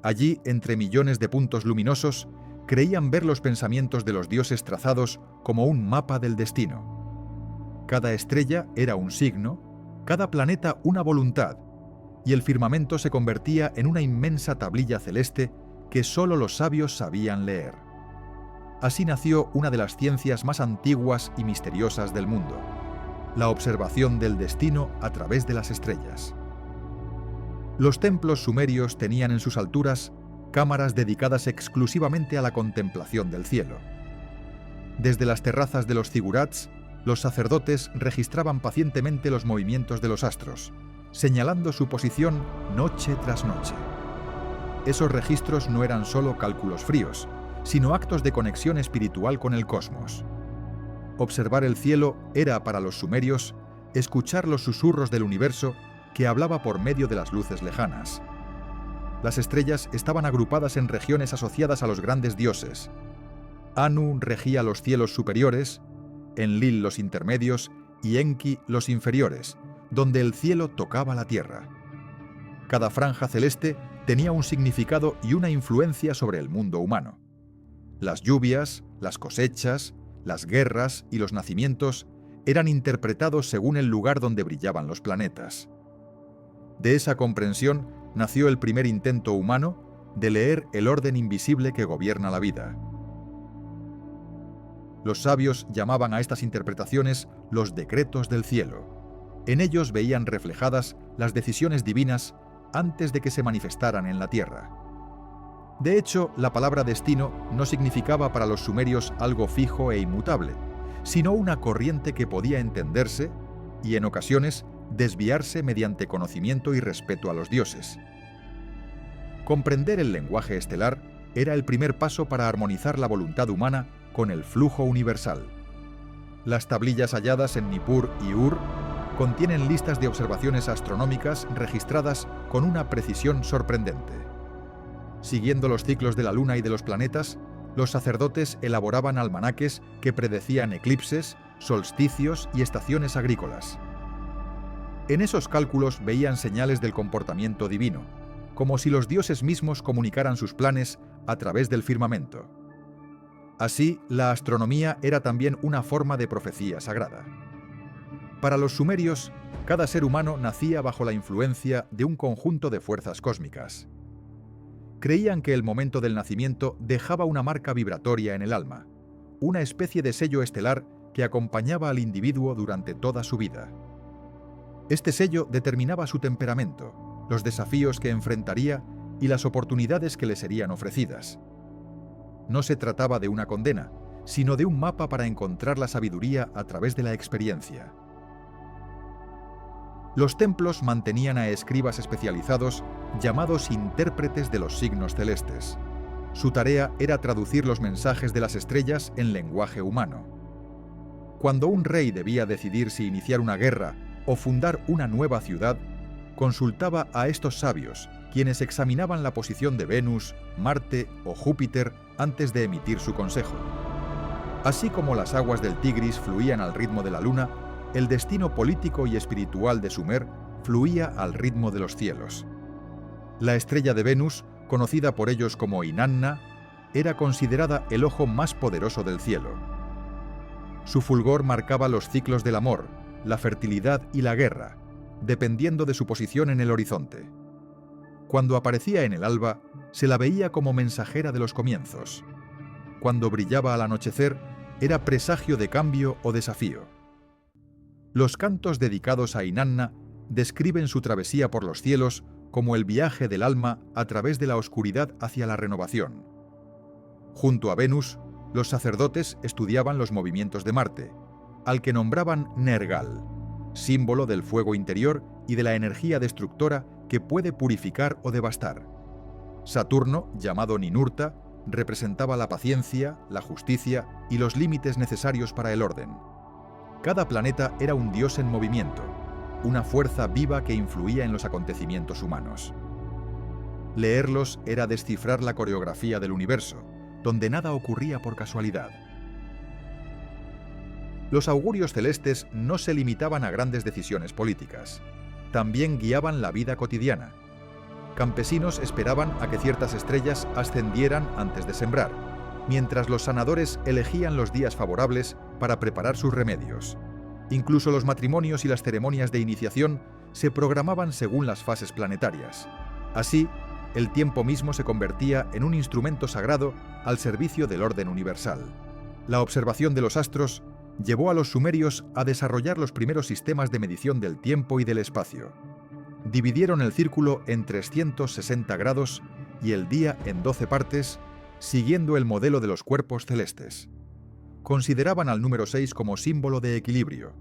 Allí, entre millones de puntos luminosos, creían ver los pensamientos de los dioses trazados como un mapa del destino. Cada estrella era un signo, cada planeta una voluntad, y el firmamento se convertía en una inmensa tablilla celeste que solo los sabios sabían leer. Así nació una de las ciencias más antiguas y misteriosas del mundo, la observación del destino a través de las estrellas. Los templos sumerios tenían en sus alturas cámaras dedicadas exclusivamente a la contemplación del cielo. Desde las terrazas de los zigurats, los sacerdotes registraban pacientemente los movimientos de los astros, señalando su posición noche tras noche. Esos registros no eran solo cálculos fríos, sino actos de conexión espiritual con el cosmos. Observar el cielo era para los sumerios escuchar los susurros del universo que hablaba por medio de las luces lejanas. Las estrellas estaban agrupadas en regiones asociadas a los grandes dioses. Anu regía los cielos superiores, Enlil los intermedios y Enki los inferiores, donde el cielo tocaba la tierra. Cada franja celeste tenía un significado y una influencia sobre el mundo humano. Las lluvias, las cosechas, las guerras y los nacimientos eran interpretados según el lugar donde brillaban los planetas. De esa comprensión nació el primer intento humano de leer el orden invisible que gobierna la vida. Los sabios llamaban a estas interpretaciones los decretos del cielo. En ellos veían reflejadas las decisiones divinas antes de que se manifestaran en la tierra. De hecho, la palabra destino no significaba para los sumerios algo fijo e inmutable, sino una corriente que podía entenderse y, en ocasiones, desviarse mediante conocimiento y respeto a los dioses. Comprender el lenguaje estelar era el primer paso para armonizar la voluntad humana con el flujo universal. Las tablillas halladas en Nippur y Ur contienen listas de observaciones astronómicas registradas con una precisión sorprendente. Siguiendo los ciclos de la luna y de los planetas, los sacerdotes elaboraban almanaques que predecían eclipses, solsticios y estaciones agrícolas. En esos cálculos veían señales del comportamiento divino, como si los dioses mismos comunicaran sus planes a través del firmamento. Así, la astronomía era también una forma de profecía sagrada. Para los sumerios, cada ser humano nacía bajo la influencia de un conjunto de fuerzas cósmicas. Creían que el momento del nacimiento dejaba una marca vibratoria en el alma, una especie de sello estelar que acompañaba al individuo durante toda su vida. Este sello determinaba su temperamento, los desafíos que enfrentaría y las oportunidades que le serían ofrecidas. No se trataba de una condena, sino de un mapa para encontrar la sabiduría a través de la experiencia. Los templos mantenían a escribas especializados llamados intérpretes de los signos celestes. Su tarea era traducir los mensajes de las estrellas en lenguaje humano. Cuando un rey debía decidir si iniciar una guerra o fundar una nueva ciudad, consultaba a estos sabios, quienes examinaban la posición de Venus, Marte o Júpiter antes de emitir su consejo. Así como las aguas del Tigris fluían al ritmo de la luna, el destino político y espiritual de Sumer fluía al ritmo de los cielos. La estrella de Venus, conocida por ellos como Inanna, era considerada el ojo más poderoso del cielo. Su fulgor marcaba los ciclos del amor, la fertilidad y la guerra, dependiendo de su posición en el horizonte. Cuando aparecía en el alba, se la veía como mensajera de los comienzos. Cuando brillaba al anochecer, era presagio de cambio o desafío. Los cantos dedicados a Inanna describen su travesía por los cielos como el viaje del alma a través de la oscuridad hacia la renovación. Junto a Venus, los sacerdotes estudiaban los movimientos de Marte, al que nombraban Nergal, símbolo del fuego interior y de la energía destructora que puede purificar o devastar. Saturno, llamado Ninurta, representaba la paciencia, la justicia y los límites necesarios para el orden. Cada planeta era un dios en movimiento, una fuerza viva que influía en los acontecimientos humanos. Leerlos era descifrar la coreografía del universo, donde nada ocurría por casualidad. Los augurios celestes no se limitaban a grandes decisiones políticas. También guiaban la vida cotidiana. Campesinos esperaban a que ciertas estrellas ascendieran antes de sembrar, mientras los sanadores elegían los días favorables para preparar sus remedios. Incluso los matrimonios y las ceremonias de iniciación se programaban según las fases planetarias. Así, el tiempo mismo se convertía en un instrumento sagrado al servicio del orden universal. La observación de los astros llevó a los sumerios a desarrollar los primeros sistemas de medición del tiempo y del espacio. Dividieron el círculo en 360 grados y el día en 12 partes, siguiendo el modelo de los cuerpos celestes. Consideraban al número 6 como símbolo de equilibrio,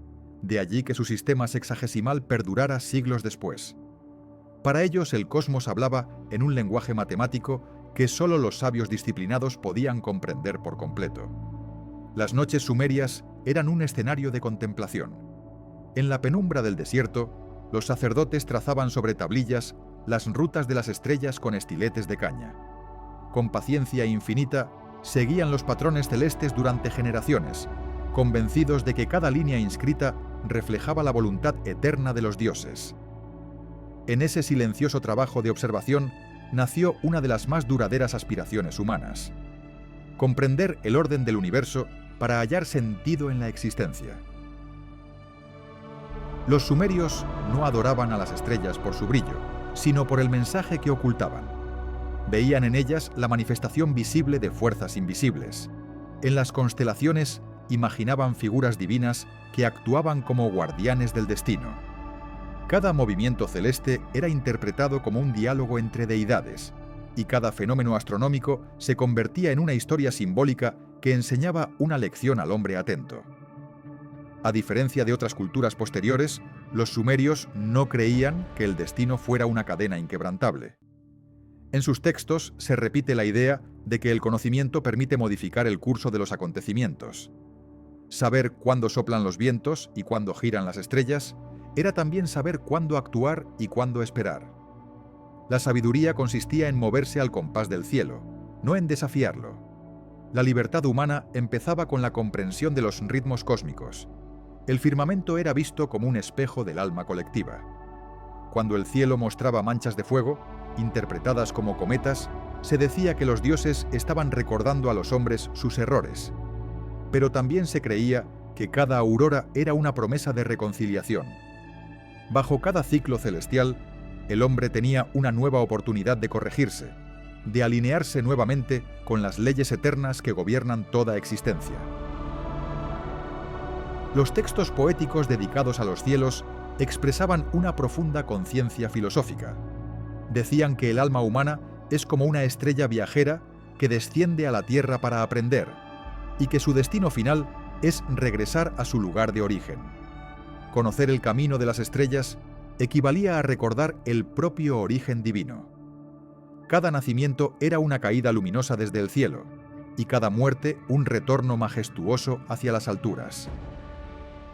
de allí que su sistema sexagesimal perdurara siglos después. Para ellos el cosmos hablaba en un lenguaje matemático que solo los sabios disciplinados podían comprender por completo. Las noches sumerias eran un escenario de contemplación. En la penumbra del desierto, los sacerdotes trazaban sobre tablillas las rutas de las estrellas con estiletes de caña. Con paciencia infinita, seguían los patrones celestes durante generaciones, convencidos de que cada línea inscrita reflejaba la voluntad eterna de los dioses. En ese silencioso trabajo de observación nació una de las más duraderas aspiraciones humanas: comprender el orden del universo para hallar sentido en la existencia. Los sumerios no adoraban a las estrellas por su brillo, sino por el mensaje que ocultaban. Veían en ellas la manifestación visible de fuerzas invisibles. En las constelaciones imaginaban figuras divinas que actuaban como guardianes del destino. Cada movimiento celeste era interpretado como un diálogo entre deidades, y cada fenómeno astronómico se convertía en una historia simbólica que enseñaba una lección al hombre atento. A diferencia de otras culturas posteriores, los sumerios no creían que el destino fuera una cadena inquebrantable. En sus textos se repite la idea de que el conocimiento permite modificar el curso de los acontecimientos. Saber cuándo soplan los vientos y cuándo giran las estrellas era también saber cuándo actuar y cuándo esperar. La sabiduría consistía en moverse al compás del cielo, no en desafiarlo. La libertad humana empezaba con la comprensión de los ritmos cósmicos. El firmamento era visto como un espejo del alma colectiva. Cuando el cielo mostraba manchas de fuego, interpretadas como cometas, se decía que los dioses estaban recordando a los hombres sus errores. Pero también se creía que cada aurora era una promesa de reconciliación. Bajo cada ciclo celestial, el hombre tenía una nueva oportunidad de corregirse, de alinearse nuevamente con las leyes eternas que gobiernan toda existencia. Los textos poéticos dedicados a los cielos expresaban una profunda conciencia filosófica. Decían que el alma humana es como una estrella viajera que desciende a la tierra para aprender, y que su destino final es regresar a su lugar de origen. Conocer el camino de las estrellas equivalía a recordar el propio origen divino. Cada nacimiento era una caída luminosa desde el cielo, y cada muerte un retorno majestuoso hacia las alturas.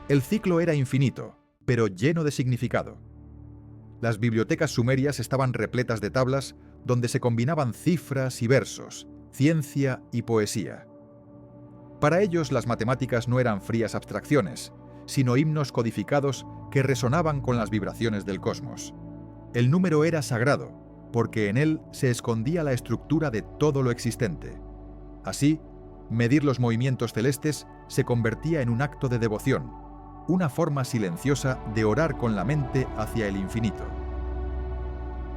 El ciclo era infinito, pero lleno de significado. Las bibliotecas sumerias estaban repletas de tablas donde se combinaban cifras y versos, ciencia y poesía. Para ellos las matemáticas no eran frías abstracciones, sino himnos codificados que resonaban con las vibraciones del cosmos. El número era sagrado, porque en él se escondía la estructura de todo lo existente. Así, medir los movimientos celestes se convertía en un acto de devoción, una forma silenciosa de orar con la mente hacia el infinito.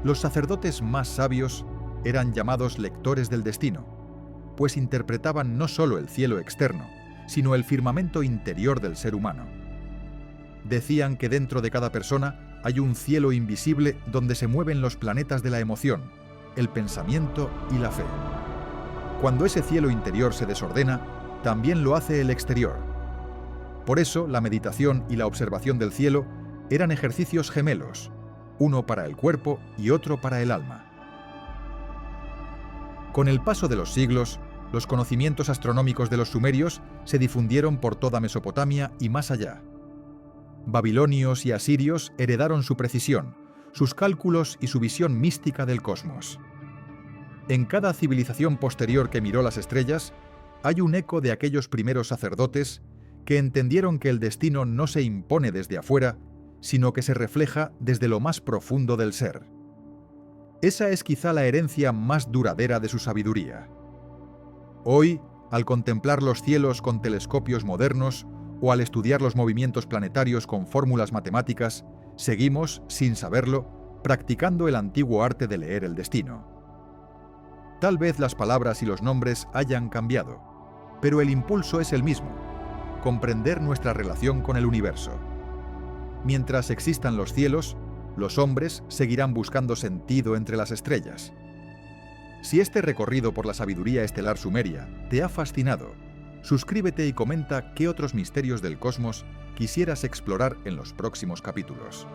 Los sacerdotes más sabios eran llamados lectores del destino, pues interpretaban no solo el cielo externo, sino el firmamento interior del ser humano. Decían que dentro de cada persona hay un cielo invisible donde se mueven los planetas de la emoción, el pensamiento y la fe. Cuando ese cielo interior se desordena, también lo hace el exterior. Por eso, la meditación y la observación del cielo eran ejercicios gemelos, uno para el cuerpo y otro para el alma. Con el paso de los siglos, los conocimientos astronómicos de los sumerios se difundieron por toda Mesopotamia y más allá. Babilonios y asirios heredaron su precisión, sus cálculos y su visión mística del cosmos. En cada civilización posterior que miró las estrellas, hay un eco de aquellos primeros sacerdotes que entendieron que el destino no se impone desde afuera, sino que se refleja desde lo más profundo del ser. Esa es quizá la herencia más duradera de su sabiduría. Hoy, al contemplar los cielos con telescopios modernos o al estudiar los movimientos planetarios con fórmulas matemáticas, seguimos, sin saberlo, practicando el antiguo arte de leer el destino. Tal vez las palabras y los nombres hayan cambiado, pero el impulso es el mismo: comprender nuestra relación con el universo. Mientras existan los cielos, los hombres seguirán buscando sentido entre las estrellas. Si este recorrido por la sabiduría estelar sumeria te ha fascinado, suscríbete y comenta qué otros misterios del cosmos quisieras explorar en los próximos capítulos.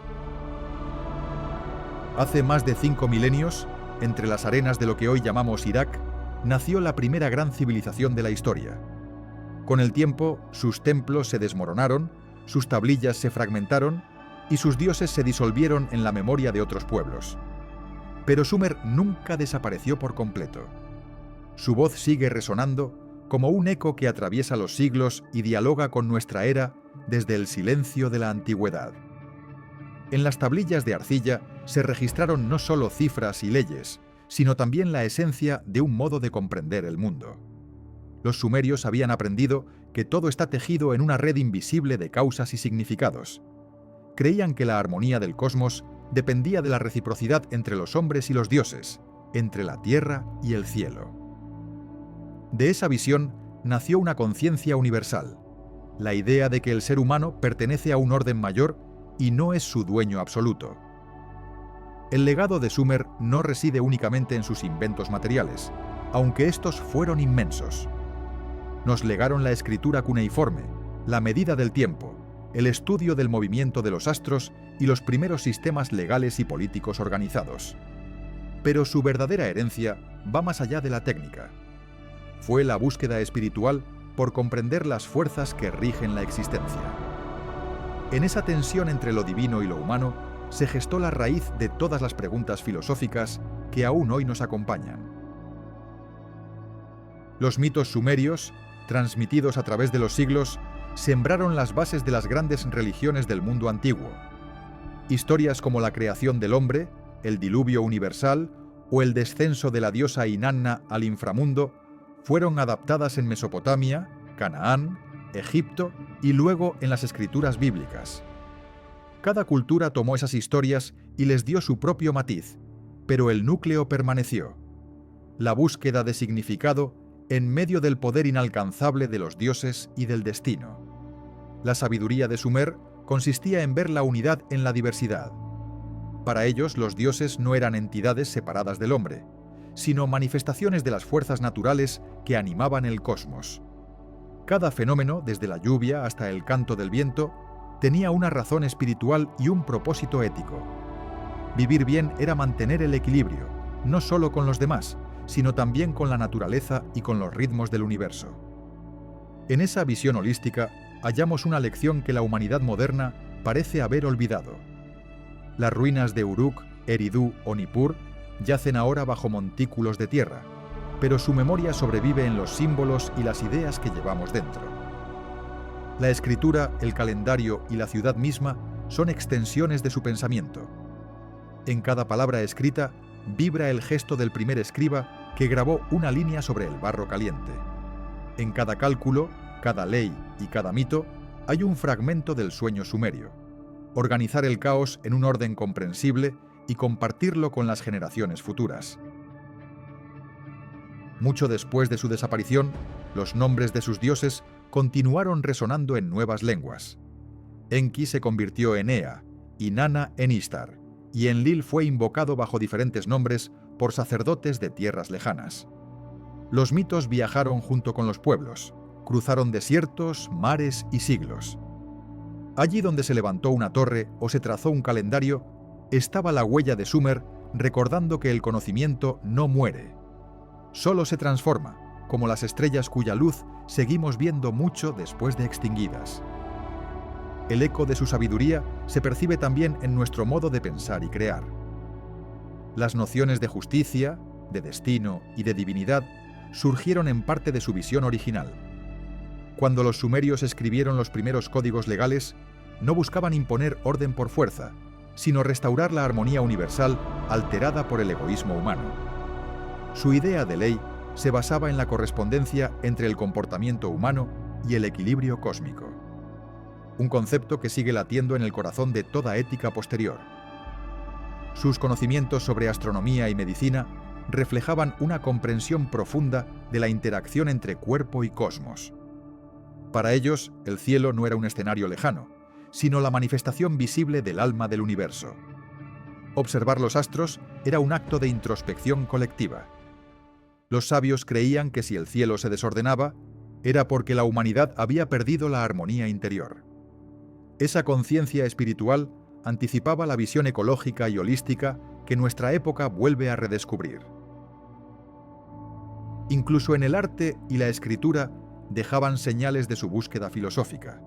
Hace más de 5 milenios, entre las arenas de lo que hoy llamamos Irak, nació la primera gran civilización de la historia. Con el tiempo, sus templos se desmoronaron, sus tablillas se fragmentaron y sus dioses se disolvieron en la memoria de otros pueblos. Pero Sumer nunca desapareció por completo. Su voz sigue resonando como un eco que atraviesa los siglos y dialoga con nuestra era desde el silencio de la antigüedad. En las tablillas de arcilla se registraron no solo cifras y leyes, sino también la esencia de un modo de comprender el mundo. Los sumerios habían aprendido que todo está tejido en una red invisible de causas y significados. Creían que la armonía del cosmos dependía de la reciprocidad entre los hombres y los dioses, entre la tierra y el cielo. De esa visión nació una conciencia universal, la idea de que el ser humano pertenece a un orden mayor y no es su dueño absoluto. El legado de Sumer no reside únicamente en sus inventos materiales, aunque estos fueron inmensos. Nos legaron la escritura cuneiforme, la medida del tiempo, el estudio del movimiento de los astros y los primeros sistemas legales y políticos organizados. Pero su verdadera herencia va más allá de la técnica. Fue la búsqueda espiritual por comprender las fuerzas que rigen la existencia. En esa tensión entre lo divino y lo humano se gestó la raíz de todas las preguntas filosóficas que aún hoy nos acompañan. Los mitos sumerios, transmitidos a través de los siglos, sembraron las bases de las grandes religiones del mundo antiguo. Historias como la creación del hombre, el diluvio universal o el descenso de la diosa Inanna al inframundo fueron adaptadas en Mesopotamia, Canaán, Egipto y luego en las escrituras bíblicas. Cada cultura tomó esas historias y les dio su propio matiz, pero el núcleo permaneció: la búsqueda de significado en medio del poder inalcanzable de los dioses y del destino. La sabiduría de Sumer consistía en ver la unidad en la diversidad. Para ellos, los dioses no eran entidades separadas del hombre, sino manifestaciones de las fuerzas naturales que animaban el cosmos. Cada fenómeno, desde la lluvia hasta el canto del viento, tenía una razón espiritual y un propósito ético. Vivir bien era mantener el equilibrio, no solo con los demás, sino también con la naturaleza y con los ritmos del universo. En esa visión holística hallamos una lección que la humanidad moderna parece haber olvidado. Las ruinas de Uruk, Eridu o Nippur yacen ahora bajo montículos de tierra, pero su memoria sobrevive en los símbolos y las ideas que llevamos dentro. La escritura, el calendario y la ciudad misma son extensiones de su pensamiento. En cada palabra escrita vibra el gesto del primer escriba que grabó una línea sobre el barro caliente. En cada cálculo, cada ley y cada mito hay un fragmento del sueño sumerio: organizar el caos en un orden comprensible y compartirlo con las generaciones futuras. Mucho después de su desaparición, los nombres de sus dioses continuaron resonando en nuevas lenguas. Enki se convirtió en Ea, Inanna en Ishtar, y Enlil fue invocado bajo diferentes nombres por sacerdotes de tierras lejanas. Los mitos viajaron junto con los pueblos, cruzaron desiertos, mares y siglos. Allí donde se levantó una torre o se trazó un calendario, estaba la huella de Sumer recordando que el conocimiento no muere. Solo se transforma, como las estrellas cuya luz seguimos viendo mucho después de extinguidas. El eco de su sabiduría se percibe también en nuestro modo de pensar y crear. Las nociones de justicia, de destino y de divinidad surgieron en parte de su visión original. Cuando los sumerios escribieron los primeros códigos legales, no buscaban imponer orden por fuerza, sino restaurar la armonía universal alterada por el egoísmo humano. Su idea de ley se basaba en la correspondencia entre el comportamiento humano y el equilibrio cósmico. Un concepto que sigue latiendo en el corazón de toda ética posterior. Sus conocimientos sobre astronomía y medicina reflejaban una comprensión profunda de la interacción entre cuerpo y cosmos. Para ellos, el cielo no era un escenario lejano, sino la manifestación visible del alma del universo. Observar los astros era un acto de introspección colectiva. Los sabios creían que si el cielo se desordenaba, era porque la humanidad había perdido la armonía interior. Esa conciencia espiritual anticipaba la visión ecológica y holística que nuestra época vuelve a redescubrir. Incluso en el arte y la escritura dejaban señales de su búsqueda filosófica.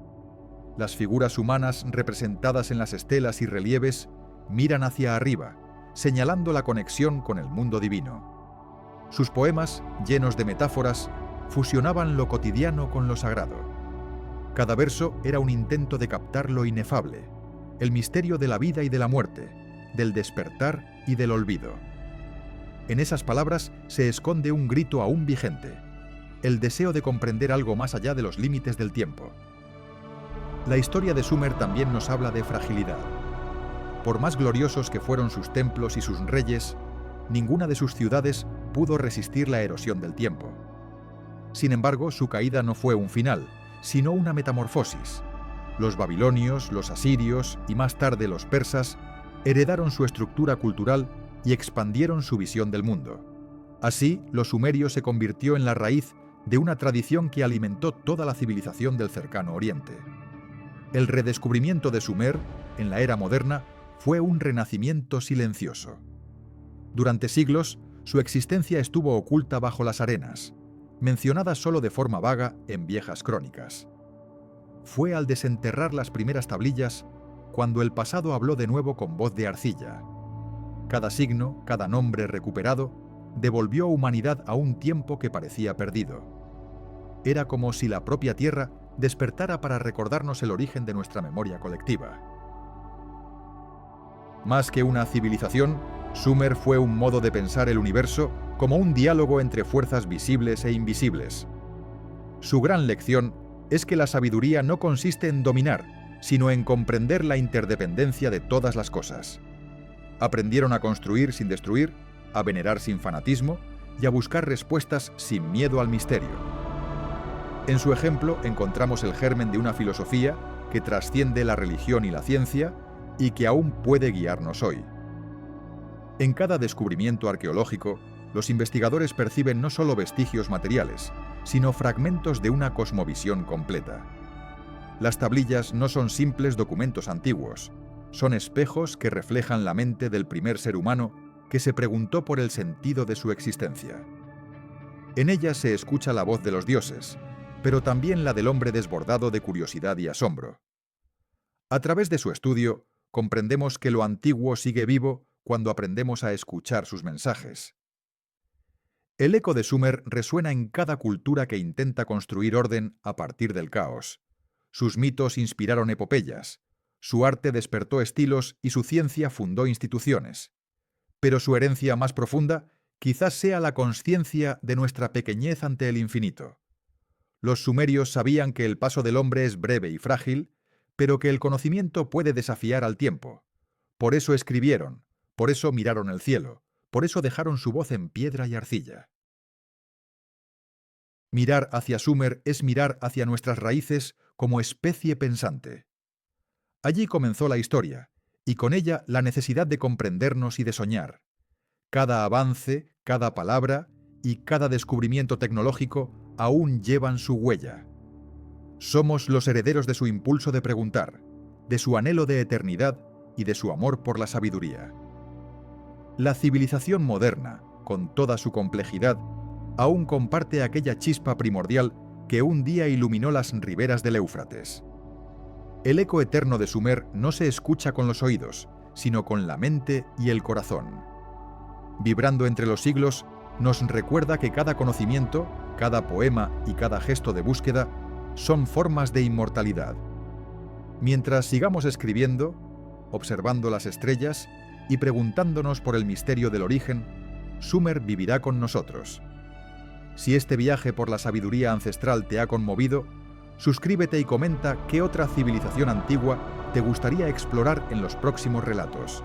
Las figuras humanas representadas en las estelas y relieves miran hacia arriba, señalando la conexión con el mundo divino. Sus poemas, llenos de metáforas, fusionaban lo cotidiano con lo sagrado. Cada verso era un intento de captar lo inefable, el misterio de la vida y de la muerte, del despertar y del olvido. En esas palabras se esconde un grito aún vigente, el deseo de comprender algo más allá de los límites del tiempo. La historia de Sumer también nos habla de fragilidad. Por más gloriosos que fueron sus templos y sus reyes, ninguna de sus ciudades pudo resistir la erosión del tiempo. Sin embargo, su caída no fue un final, sino una metamorfosis. Los babilonios, los asirios y más tarde los persas heredaron su estructura cultural y expandieron su visión del mundo. Así, los sumerios se convirtió en la raíz de una tradición que alimentó toda la civilización del cercano Oriente. El redescubrimiento de Sumer, en la era moderna, fue un renacimiento silencioso. Durante siglos, su existencia estuvo oculta bajo las arenas, mencionada solo de forma vaga en viejas crónicas. Fue al desenterrar las primeras tablillas cuando el pasado habló de nuevo con voz de arcilla. Cada signo, cada nombre recuperado, devolvió humanidad a un tiempo que parecía perdido. Era como si la propia Tierra despertara para recordarnos el origen de nuestra memoria colectiva. Más que una civilización, Sumer fue un modo de pensar el universo como un diálogo entre fuerzas visibles e invisibles. Su gran lección es que la sabiduría no consiste en dominar, sino en comprender la interdependencia de todas las cosas. Aprendieron a construir sin destruir, a venerar sin fanatismo y a buscar respuestas sin miedo al misterio. En su ejemplo encontramos el germen de una filosofía que trasciende la religión y la ciencia y que aún puede guiarnos hoy. En cada descubrimiento arqueológico, los investigadores perciben no solo vestigios materiales, sino fragmentos de una cosmovisión completa. Las tablillas no son simples documentos antiguos, son espejos que reflejan la mente del primer ser humano que se preguntó por el sentido de su existencia. En ellas se escucha la voz de los dioses, pero también la del hombre desbordado de curiosidad y asombro. A través de su estudio, comprendemos que lo antiguo sigue vivo cuando aprendemos a escuchar sus mensajes. El eco de Sumer resuena en cada cultura que intenta construir orden a partir del caos. Sus mitos inspiraron epopeyas, su arte despertó estilos y su ciencia fundó instituciones. Pero su herencia más profunda quizás sea la consciencia de nuestra pequeñez ante el infinito. Los sumerios sabían que el paso del hombre es breve y frágil, pero que el conocimiento puede desafiar al tiempo. Por eso escribieron, por eso miraron el cielo, por eso dejaron su voz en piedra y arcilla. Mirar hacia Sumer es mirar hacia nuestras raíces como especie pensante. Allí comenzó la historia, y con ella la necesidad de comprendernos y de soñar. Cada avance, cada palabra y cada descubrimiento tecnológico aún llevan su huella. Somos los herederos de su impulso de preguntar, de su anhelo de eternidad y de su amor por la sabiduría. La civilización moderna, con toda su complejidad, aún comparte aquella chispa primordial que un día iluminó las riberas del Éufrates. El eco eterno de Sumer no se escucha con los oídos, sino con la mente y el corazón. Vibrando entre los siglos, nos recuerda que cada conocimiento, cada poema y cada gesto de búsqueda son formas de inmortalidad. Mientras sigamos escribiendo, observando las estrellas y preguntándonos por el misterio del origen, Sumer vivirá con nosotros. Si este viaje por la sabiduría ancestral te ha conmovido, suscríbete y comenta qué otra civilización antigua te gustaría explorar en los próximos relatos.